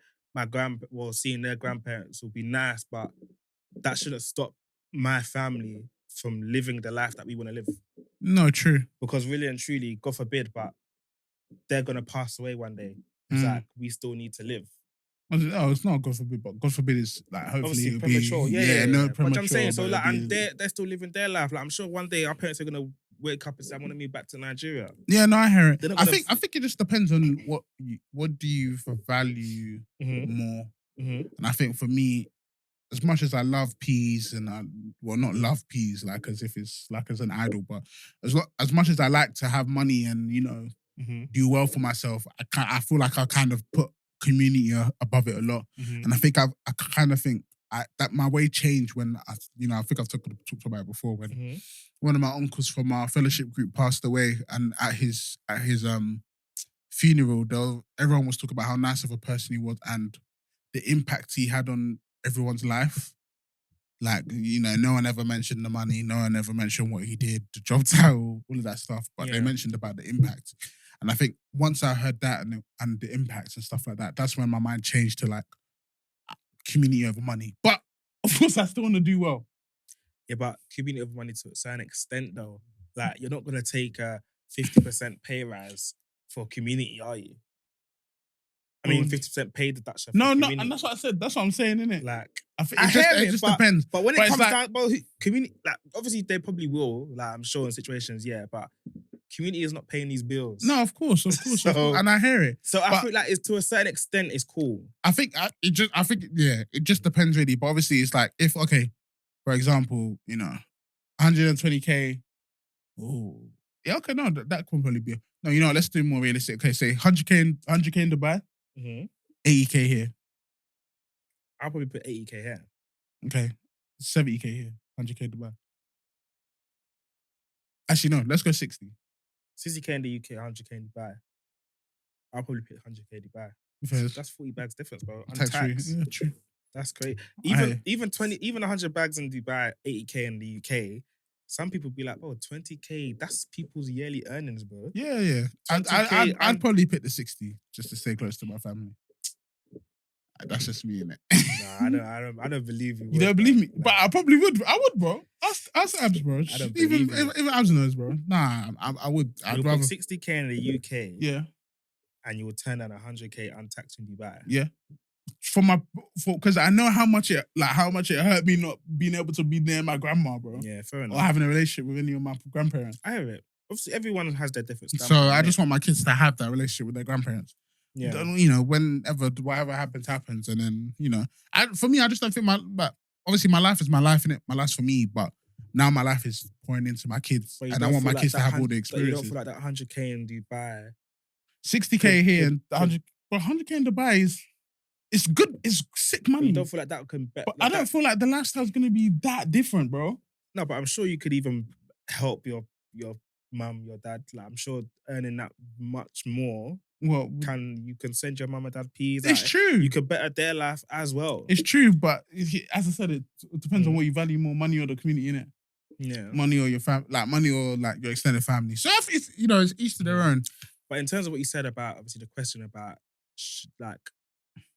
seeing their grandparents will be nice, but that shouldn't stop my family from living the life that we want to live. No, true. Because really and truly, God forbid, but they're gonna pass away one day. It's like we still need to live. Oh, it's not God forbid, but God forbid is like hopefully it'll premature. Be premature. But I'm saying so, like, and they're still living their life. Like, I'm sure one day our parents are gonna wake up and say, "I want to move back to Nigeria." Yeah, no, I hear it. I think it just depends on what do you value more. And I think for me, as much as I love peas and not love peas like as if it's like as an idol, but as much as I like to have money and do well for myself, I feel like I kind of put community above it a lot. And I think I kind of think that my way changed when I think I've talked about it before when one of my uncles from our fellowship group passed away, and at his funeral, everyone was talking about how nice of a person he was and the impact he had on everyone's life. Like, no one ever mentioned the money, no one ever mentioned what he did, the job title, all of that stuff, but they mentioned about the impact. And I think once I heard that and the impacts and stuff like that, that's when my mind changed to like community over money. But of course, I still want to do well. Yeah, but community over money to a certain extent, though. Like, you're not going to take a 50% pay rise for community, are you? I mean, 50% pay deduction. No, and that's what I said. That's what I'm saying, innit? Like, it just depends. But when it comes down, community, like, obviously they probably will. Like, I'm sure in situations, yeah, but community is not paying these bills. No, of course, so, and I hear it. So I feel like it's to a certain extent, it's cool. I think it just depends really. But obviously, it's like for example, 120k. Oh, yeah, okay, no, that can probably be. No, let's do more realistic. Okay, say 100k in Dubai, 80k here. I'll probably put 80k here. Okay, 70k here, 100k Dubai. Actually, no, let's go 60. 60k in the UK, 100k in Dubai. I'll probably put 100k Dubai. That's 40 bags difference, bro. Tax. Yeah, true. That's great. Even 100 bags in Dubai, 80k in the UK. Some people be like, "Oh, 20k, that's people's yearly earnings, bro." Yeah. I'd probably pick the 60 just to stay close to my family. That's just me, innit? Nah, I don't believe you. You don't believe me? Nah. But I probably would. I would, bro. Ask Abs, bro. I don't even if Abs knows, bro. Nah, I would. I'd rather 60k in the UK. Yeah. And you will turn down 100k untaxed in Dubai. Yeah. Because I know how much it hurt me not being able to be near my grandma, bro. Yeah, fair enough. Or having a relationship with any of my grandparents. I have it. Obviously, everyone has their different stuff. So I just want my kids to have that relationship with their grandparents. Yeah. Whenever whatever happens, and then for me, I just don't think but obviously my life is my life, innit? My life's for me, but now my life is pouring into my kids, and I want my kids to have all the experiences. You don't feel like that 100k in Dubai, 60k here, and 100k in Dubai it's good. It's sick money. You don't feel like that can bet. But I don't feel like the lifestyle's gonna be that different, bro. No, but I'm sure you could even help your mum, your dad. Like, I'm sure earning that much more. Well, you can send your mum and dad peas. It's true. You could better their life as well. It's true, but as I said, it depends on what you value more: money or the community, innit? Yeah, money or your money or like your extended family. So it's it's each to their own. But in terms of what you said about obviously the question about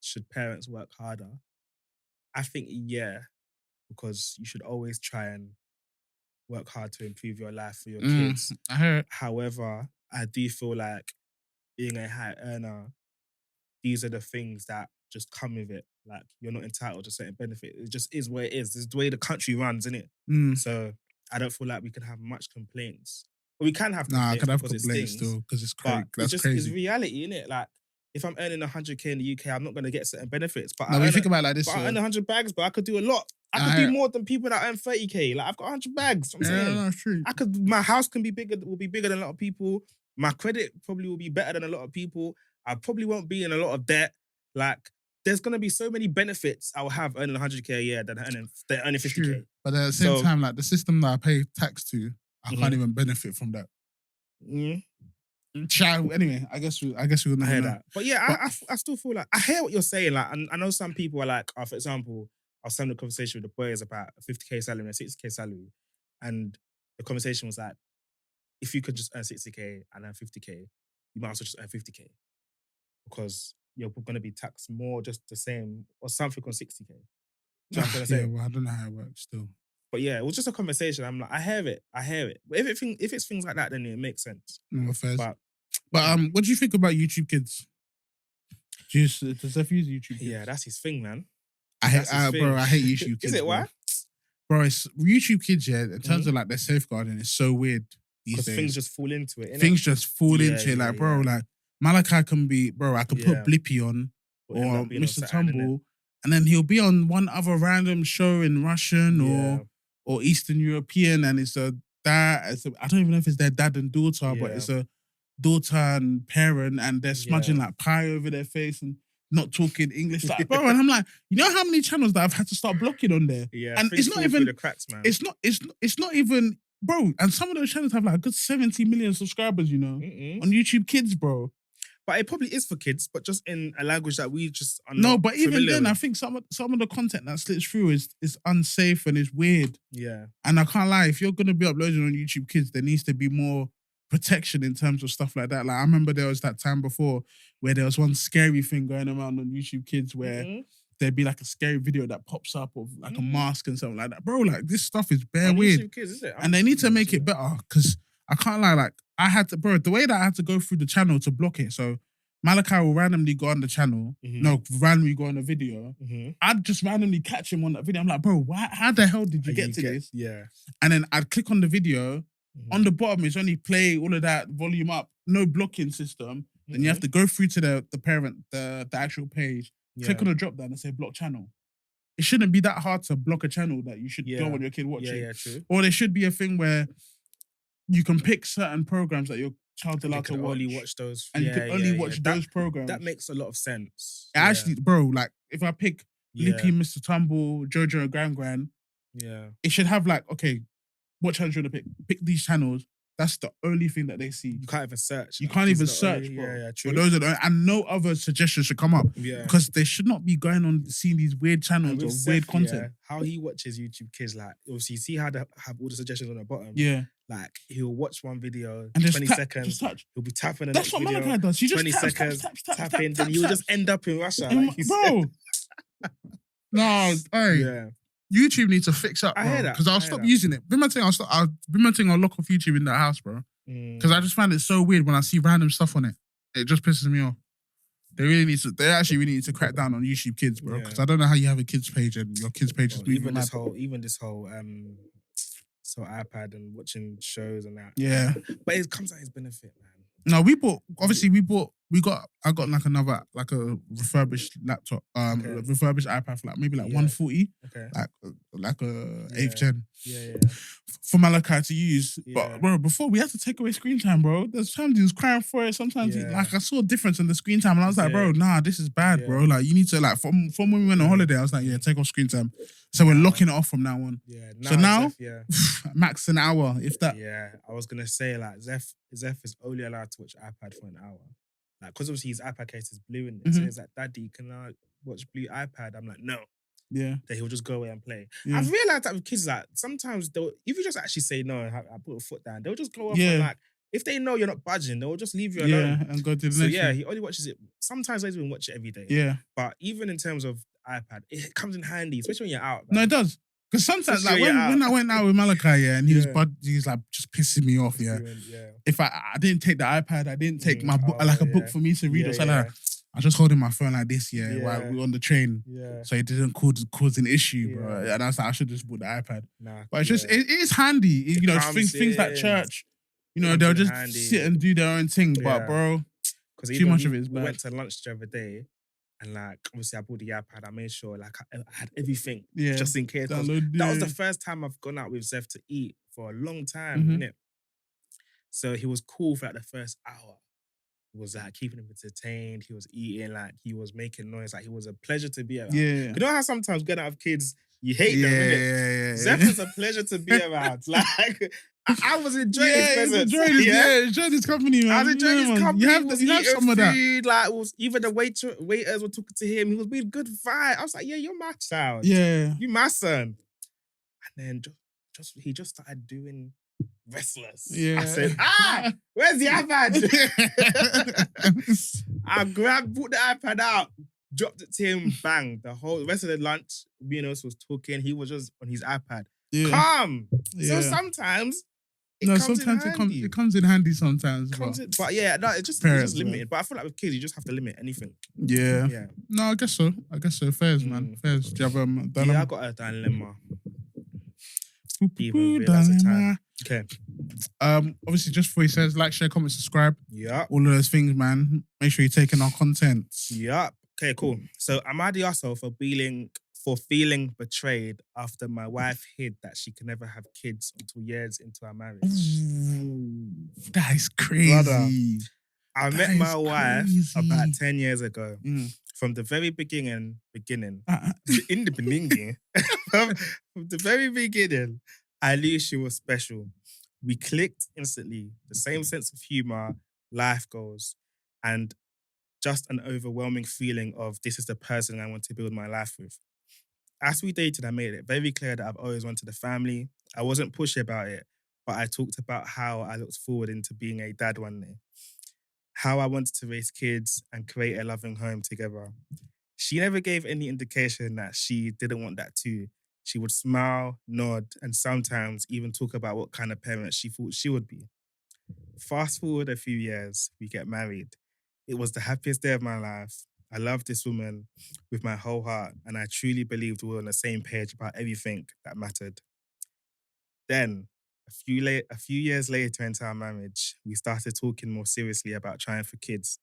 should parents work harder? I think because you should always try and work hard to improve your life for your kids. I heard. However, I do feel like being a high earner, these are the things that just come with it. Like, you're not entitled to certain benefit. It just is what it is. This is the way the country runs, isn't it? So I don't feel like we can have much complaints. But we can have complaints. I can have because complaints still because it's crazy. That's crazy. It's reality, innit? Like, if I'm earning 100k in the UK, I'm not going to get certain benefits. But no, think about it like this. But I earn 100 bags, but I could do a lot. I could do more than people that earn 30k. Like, I've got 100 bags. I'm saying. That's true. My house will be bigger than a lot of people. My credit probably will be better than a lot of people. I probably won't be in a lot of debt. Like, there's going to be so many benefits I will have earning 100k a year than earning 50k. True. But at the same time, like, the system that I pay tax to, I can't even benefit from that. Anyway, I guess we will not hear that. But yeah, I still feel like I hear what you're saying. Like, I know some people are like, for example, I was having a conversation with the boys about a 50k salary and a 60k salary, and the conversation was like, if you could just earn 60k and earn 50k, you might as well just earn 50k because you're going to be taxed more, just the same, or something on 60k. Do you know what I'm trying to say? Yeah, well, I don't know how it works still. But yeah, it was just a conversation. I'm like, I hear it. But if it's things like that, then it makes sense. No offense. But what do you think about YouTube Kids? Does Zeph use YouTube Kids? Yeah, that's his thing, man. I hate YouTube Kids. Is it why? Bro, it's YouTube Kids, yeah, in terms of like their safeguarding, it's so weird these days. Things just fall into it, innit? Things just fall into it. Like, bro, like, Malachi can be, bro, I can put Blippy on or Mr. Tumble, and then he'll be on one other random show in Russian or Eastern European, and it's I don't even know if it's their dad and daughter, but it's a daughter and parent, and they're smudging like pie over their face and not talking English. Like, bro, and I'm like, you know how many channels that I've had to start blocking on there? Yeah, and it's not even the cracks, man. It's not even, bro. And some of those channels have like a good 70 million subscribers, you know, on YouTube Kids, bro. But it probably is for kids, but just in a language that we just are not but even then, I think some of the content that slips through is unsafe and is weird. Yeah. And I can't lie, if you're gonna be uploading on YouTube Kids, there needs to be more protection in terms of stuff like that. Like, I remember there was that time before where there was one scary thing going around on YouTube Kids where there'd be like a scary video that pops up of like a mask and something like that. Bro, like, this stuff is bare weird. YouTube Kids, is it? And they need to make it better, because I can't lie, like, I had to, bro, the way that I had to go through the channel to block it. So Malachi will randomly go on the channel, randomly go on a video. I'd just randomly catch him on that video. I'm like, bro, how the hell did you get to this? Yeah. And then I'd click on the video. On the bottom, it's only play, all of that, volume up, no blocking system. Then you have to go through to the parent, the actual page, click on the drop down and say block channel. It shouldn't be that hard to block a channel that you should don't want your kid watching. Yeah, true. Or there should be a thing where you can pick certain programs that your child's allowed to watch. Only watch those. And you can only watch those programs. That makes a lot of sense. Actually, bro, like, if I pick Lippy, Mr. Tumble, Jojo, and Gran, it should have like, okay, what channels you want to pick? Pick these channels. That's the only thing that they see. You can't even search. You can't even search, bro. Yeah, true. For those and no other suggestions should come up. Yeah. Because they should not be going on seeing these weird channels or weird content. How he watches YouTube Kids, like, obviously, you see how they have all the suggestions on the bottom. Yeah. Like, he'll watch one video, and 20 seconds, he'll be tapping the next video. That's what Malachi does. He just 20 seconds, tapping, then he'll just end up in Russia. Bro. No, hey. Yeah. YouTube needs to fix up, bro. I hear that. Because I'll stop using it. I'll lock off YouTube in the house, bro. Because I just find it so weird when I see random stuff on it. It just pisses me off. They actually really need to crack down on YouTube Kids, bro. Because I don't know how you have a kids page and your kids page is moving even this whole iPad and watching shows and that. Yeah. But it comes at his benefit, man. No, I got like another, like a refurbished laptop, refurbished iPad for like maybe like 140, like a 8th gen. For Malachi to use. But bro, before we had to take away screen time, bro. There's times he was crying for it. Sometimes I saw a difference in the screen time, and I was like, bro, nah, this is bad, bro. Like, you need to, like, from when we went on holiday, I was like, take off screen time. So we're locking it off from now on. So now, max an hour, if that. Yeah, I was gonna say, like, Zeph is only allowed to watch iPad for an hour. Like, because obviously his iPad case is blue in it. So he's like, Daddy, can I watch blue iPad? I'm like, no. Yeah. Then he'll just go away and play. Yeah. I've realised that with kids, like, sometimes if you just actually say no and I put a foot down, they'll just go off and, like, if they know you're not budging, they'll just leave you alone. Yeah, and go to the next one. He only watches it. Sometimes he doesn't even watch it every day. Yeah. But even in terms of iPad, it comes in handy, especially when you're out. No, it does. Because sometimes, like when I went out with Malachi, yeah, and he was like just pissing me off, yeah. If I didn't take the iPad, I didn't take my book, like a book for me to read or something. Like, I was just holding my phone like this, while we were on the train, so it didn't cause an issue, bro. And I was like, I should just bought the iPad. But it's just it is handy, you know, things like church. You know, they'll just sit and do their own thing, but bro, too much of it is bad. We went to lunch the other day. And like, obviously I bought the iPad. I made sure like I had everything just in case. That was the first time I've gone out with Zeph to eat for a long time, innit? So he was cool for like the first hour. It was like keeping him entertained. He was eating, like he was making noise. Like he was a pleasure to be around. You know how sometimes going out with kids, you hate them, innit? Zeph was a pleasure to be around. Like I was enjoying his presence. Enjoying his company, man. I was enjoying his company. You have some of that. Like, even the waiters were talking to him. He was being good vibe. I was like, yeah, you're my child. Yeah. You my son. And then he just started doing Restless. Yeah. I said, where's the iPad? I brought the iPad out, dropped it to him, bang. The rest of the lunch, me and us was talking. He was just on his iPad. Yeah. Calm. Yeah. So sometimes it comes in handy sometimes. But yeah, no, it's just limited. Man. But I feel like with kids, you just have to limit anything. Yeah. No, I guess so. Fairs, man. Fairs. Do you have a dilemma? Yeah, I got a dilemma. Dilemma. Okay. Obviously, just before he says, like, share, comment, subscribe. Yeah. All of those things, man. Make sure you're taking our content. Yeah. Okay, cool. So am I the arsehole for feeling betrayed after my wife hid that she can never have kids until years into our marriage? Ooh, that is crazy. Brother, I met my wife about 10 years ago. From the very beginning, in the beginning, from the very beginning, I knew she was special. We clicked instantly. The same sense of humor, life goals, and just an overwhelming feeling of this is the person I want to build my life with. As we dated, I made it very clear that I've always wanted a family. I wasn't pushy about it, but I talked about how I looked forward into being a dad one day. How I wanted to raise kids and create a loving home together. She never gave any indication that she didn't want that too. She would smile, nod, and sometimes even talk about what kind of parent she thought she would be. Fast forward a few years, we get married. It was the happiest day of my life. I loved this woman with my whole heart, and I truly believed we were on the same page about everything that mattered. Then, a few years later into our marriage, we started talking more seriously about trying for kids.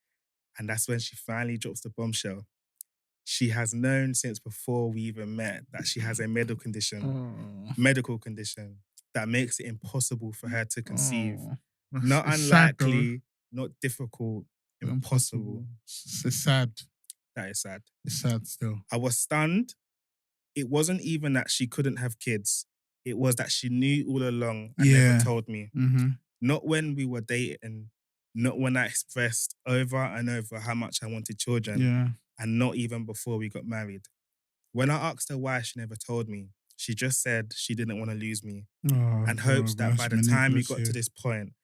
And that's when she finally drops the bombshell. She has known since before we even met that she has a medical condition that makes it impossible for her to conceive. Not unlikely, not difficult, impossible. It's sad. That is sad. It's sad still. I was stunned. It wasn't even that she couldn't have kids. It was that she knew all along and never told me. Not when we were dating, not when I expressed over and over how much I wanted children, and not even before we got married. When I asked her why, she never told me. She just said she didn't want to lose me and hopes that by the time we got to this point,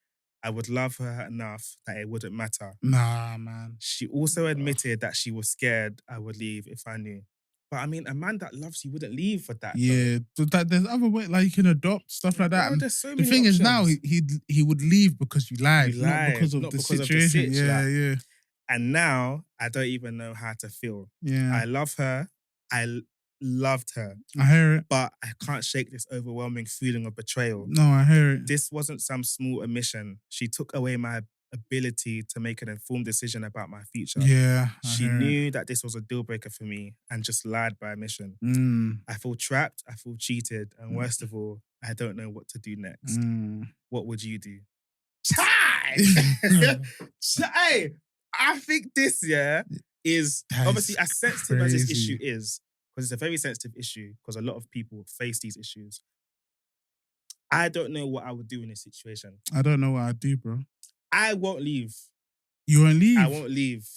I would love her enough that it wouldn't matter. Nah, man. She also admitted that she was scared I would leave if I knew. But I mean, a man that loves you wouldn't leave for that. Yeah, there's other ways, like you can adopt, stuff like that. Bro, there's so many the thing options. is now, he would leave because you lied, not because of the situation. Yeah. And now, I don't even know how to feel. Yeah. I love her. I loved her. I hear it. But I can't shake this overwhelming feeling of betrayal. No, I hear it. This wasn't some small omission. She took away my ability to make an informed decision about my future. Yeah. She knew that this was a deal breaker for me and just lied by omission. I feel trapped, I feel cheated, and worst of all, I don't know what to do next. What would you do? Hey, I think this, is obviously as sensitive as this issue is, because it's a very sensitive issue, because a lot of people face these issues. I don't know what I would do in this situation. I don't know what I'd do, bro. I won't leave. You won't leave? I won't leave.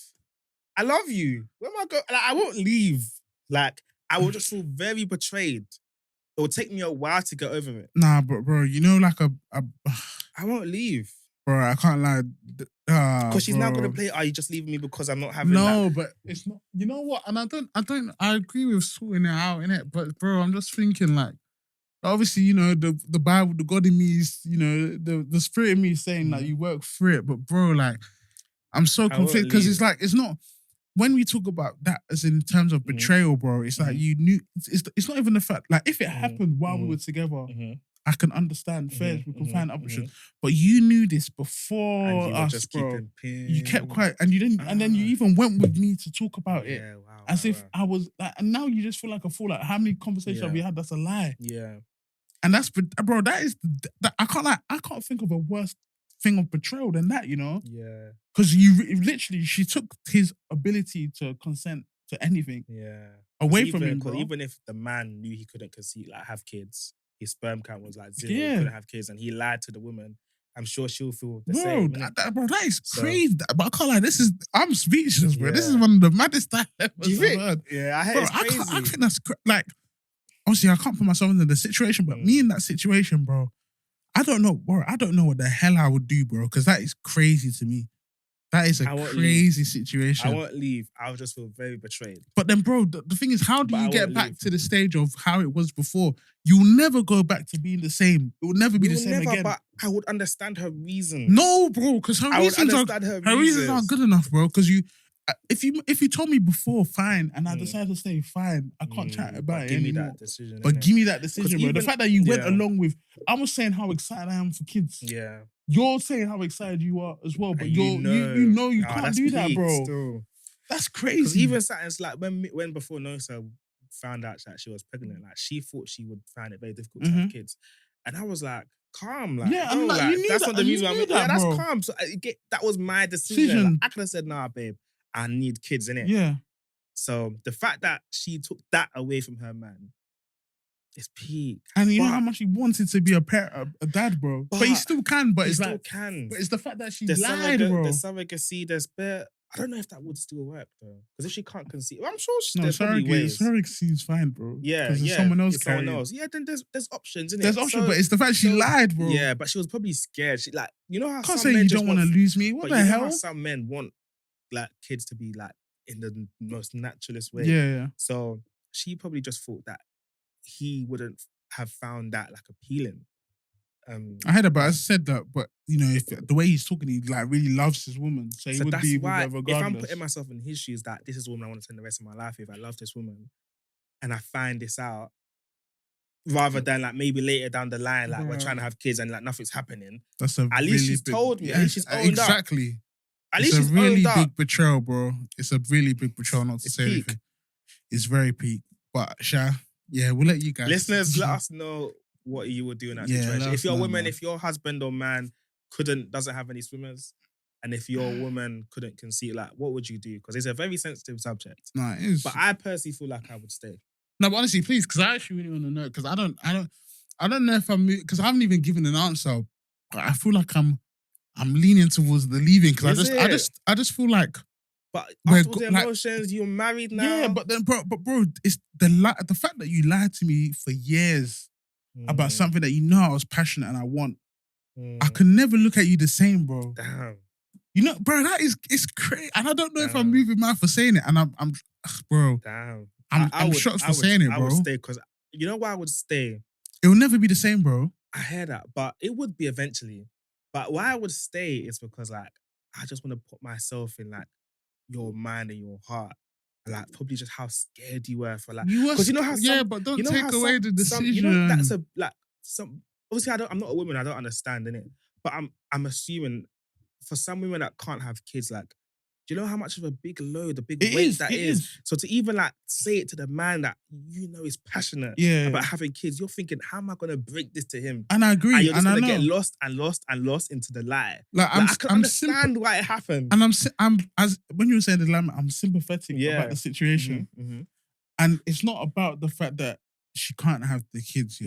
I love you. Where am I going? Like, I won't leave. Like, I will just feel very betrayed. It will take me a while to get over it. Nah, but bro, you know, like I won't leave. Bro, I can't lie. Because she's now gonna play, are you just leaving me because I'm not having but it's not. You know what? And I agree with sorting it out, innit? But bro, I'm just thinking like, Obviously, you know, the Bible, the God in me is, you know, the spirit in me is saying that you work through it. But bro, like, I'm so conflicted because it's like, it's not, when we talk about that as in terms of betrayal, bro, it's like you knew, it's not even the fact, like if it happened while we were together, I can understand first, we can find options. But you knew this before and you us, bro. You kept quiet and you didn't, and then you even went with me to talk about it. As if I was like, and now you just feel like a fool. Like, how many conversations have we had that's a lie? Yeah. And that's, bro, that is, I can't think of a worse thing of betrayal than that, you know? Yeah. Because you literally, she took his ability to consent to anything away from him, bro. Even if the man knew he couldn't conceive, like have kids, his sperm count was like 0, he couldn't have kids, and he lied to the woman, I'm sure she'll feel the same. Bro, that is crazy. But I can't lie, I'm speechless, bro. This is one of the maddest times I've ever heard. Yeah, I heard it's crazy. I think that's, like, obviously I can't put myself into the situation, but me in that situation, bro, I don't know what the hell I would do, bro, because that is crazy to me. That is a crazy situation. I won't leave. I'll just feel very betrayed. But then, bro, the thing is, how do you get back to the stage of how it was before? You'll never go back to being the same. It will never be the same again. But I would understand her reason. No, bro, because her reasons aren't good enough, bro. Because if you told me before, fine, and I decided to stay, fine. I can't chat about it anymore. Give me that decision, bro. The fact that you went along with, I was saying how excited I am for kids. Yeah. You're saying how excited you are as well, but you know you can't do that, bro. Still. That's crazy. Because even something like when before Nosa found out that she was pregnant, like she thought she would find it very difficult to have kids, and I was like, calm, like, yeah, I'm like, that's not the reason I'm that's calm. So that was my decision. Like, I could have said, nah, babe, I need kids, innit? Yeah. So the fact that she took that away from her man, it's peak. And you know how much he wanted to be a dad, bro. But he still can, but it's like, but it's the fact that she lied, bro. The surrogacy, there's I don't know if that would still work, though. Because if she can't conceive, I'm sure there's probably ways. Surrogacy is fine, bro. Yeah, because someone else carrying. Yeah, then there's options, innit? There's options, but it's the fact she lied, bro. Yeah, but she was probably scared. She, like, you know how can't some say men you don't want to lose me. What the hell? You know how some men want, like, kids to be, like, in the most naturalist way. Yeah. So she probably just thought that he wouldn't have found that, like, appealing. I heard about it. I said that, but you know, if the way he's talking, he like really loves his woman, so he would be with her regardless. If I'm putting myself in his shoes, that this is the woman I want to spend the rest of my life with, I love this woman, and I find this out, rather than like maybe later down the line, like we're trying to have kids and like nothing's happening. That's a at least she's told me. At least she's owned exactly. Up. At least she's a really owned big up. betrayal, bro. It's a really big betrayal, not to say anything. It's very peak. But Sha, yeah, we'll let you guys. Listeners, let us know what you would do in that situation. If your woman, if your husband or man doesn't have any swimmers, and if your woman couldn't conceive, like, what would you do? Because it's a very sensitive subject. No, it is. But I personally feel like I would stay. No, but honestly, please, because I actually really want to know. Because I don't know if I'm, because I haven't even given an answer. But I feel like I'm leaning towards the leaving because I just feel like. But after the emotions, you're married now. Yeah, but bro, it's the fact that you lied to me for years about something that you know I was passionate and I want. I can never look at you the same, bro. Damn. You know, bro, it's crazy, and I don't know if I'm moving mouth for saying it, and I'm bro. Damn. I'm shocked for saying it, bro. I would stay because you know why I would stay. It will never be the same, bro. I hear that, but it would be eventually. But why I would stay is because like I just want to put myself in like your mind and your heart. Like probably just how scared you were for like because you know how but don't take away the decision. You know that's obviously I'm not a woman, I don't understand innit? But I'm assuming for some women that can't have kids, like, do you know how much of a big load, a big weight that is? So to even like say it to the man that you know is passionate about having kids, you're thinking, how am I gonna break this to him? And I agree. And you're just gonna get lost into the lie. Like I can understand why it happened. And I'm as when you were saying the lie, I'm sympathetic about the situation. Mm-hmm. And it's not about the fact that she can't have the kids.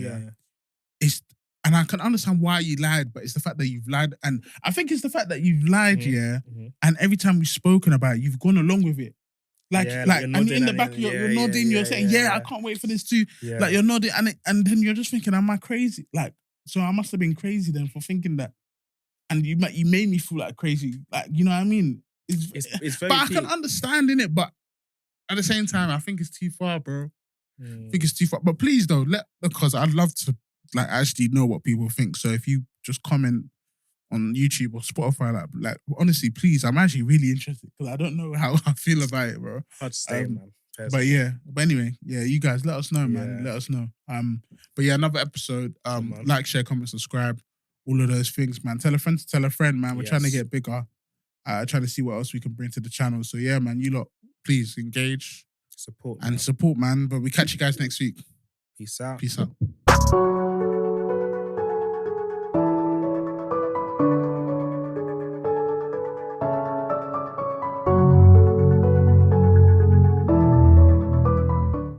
And I can understand why you lied, but it's the fact that you've lied. And I think it's the fact that you've lied, and every time we've spoken about it, you've gone along with it. Like and in the back of you're nodding, you're saying, I can't wait for this too. Yeah. Like, you're nodding, and then you're just thinking, am I crazy? Like, so I must have been crazy then for thinking that. And you made me feel like crazy. Like, you know what I mean? It's very but I can understand in it, but at the same time, I think it's too far, bro. I think it's too far. But please, though, because I'd love to like actually know what people think. So if you just comment on YouTube or Spotify, like honestly, please, I'm actually really interested because I don't know how I feel about it, bro. Hard to say, man. But anyway, you guys let us know, man. Let us know. But yeah, another episode. Like, share, comment, subscribe, all of those things, man. Tell a friend to tell a friend, man. We're trying to get bigger. Trying to see what else we can bring to the channel. So yeah, man, you lot, please engage, support, man. But we catch you guys next week. Peace out. Peace out.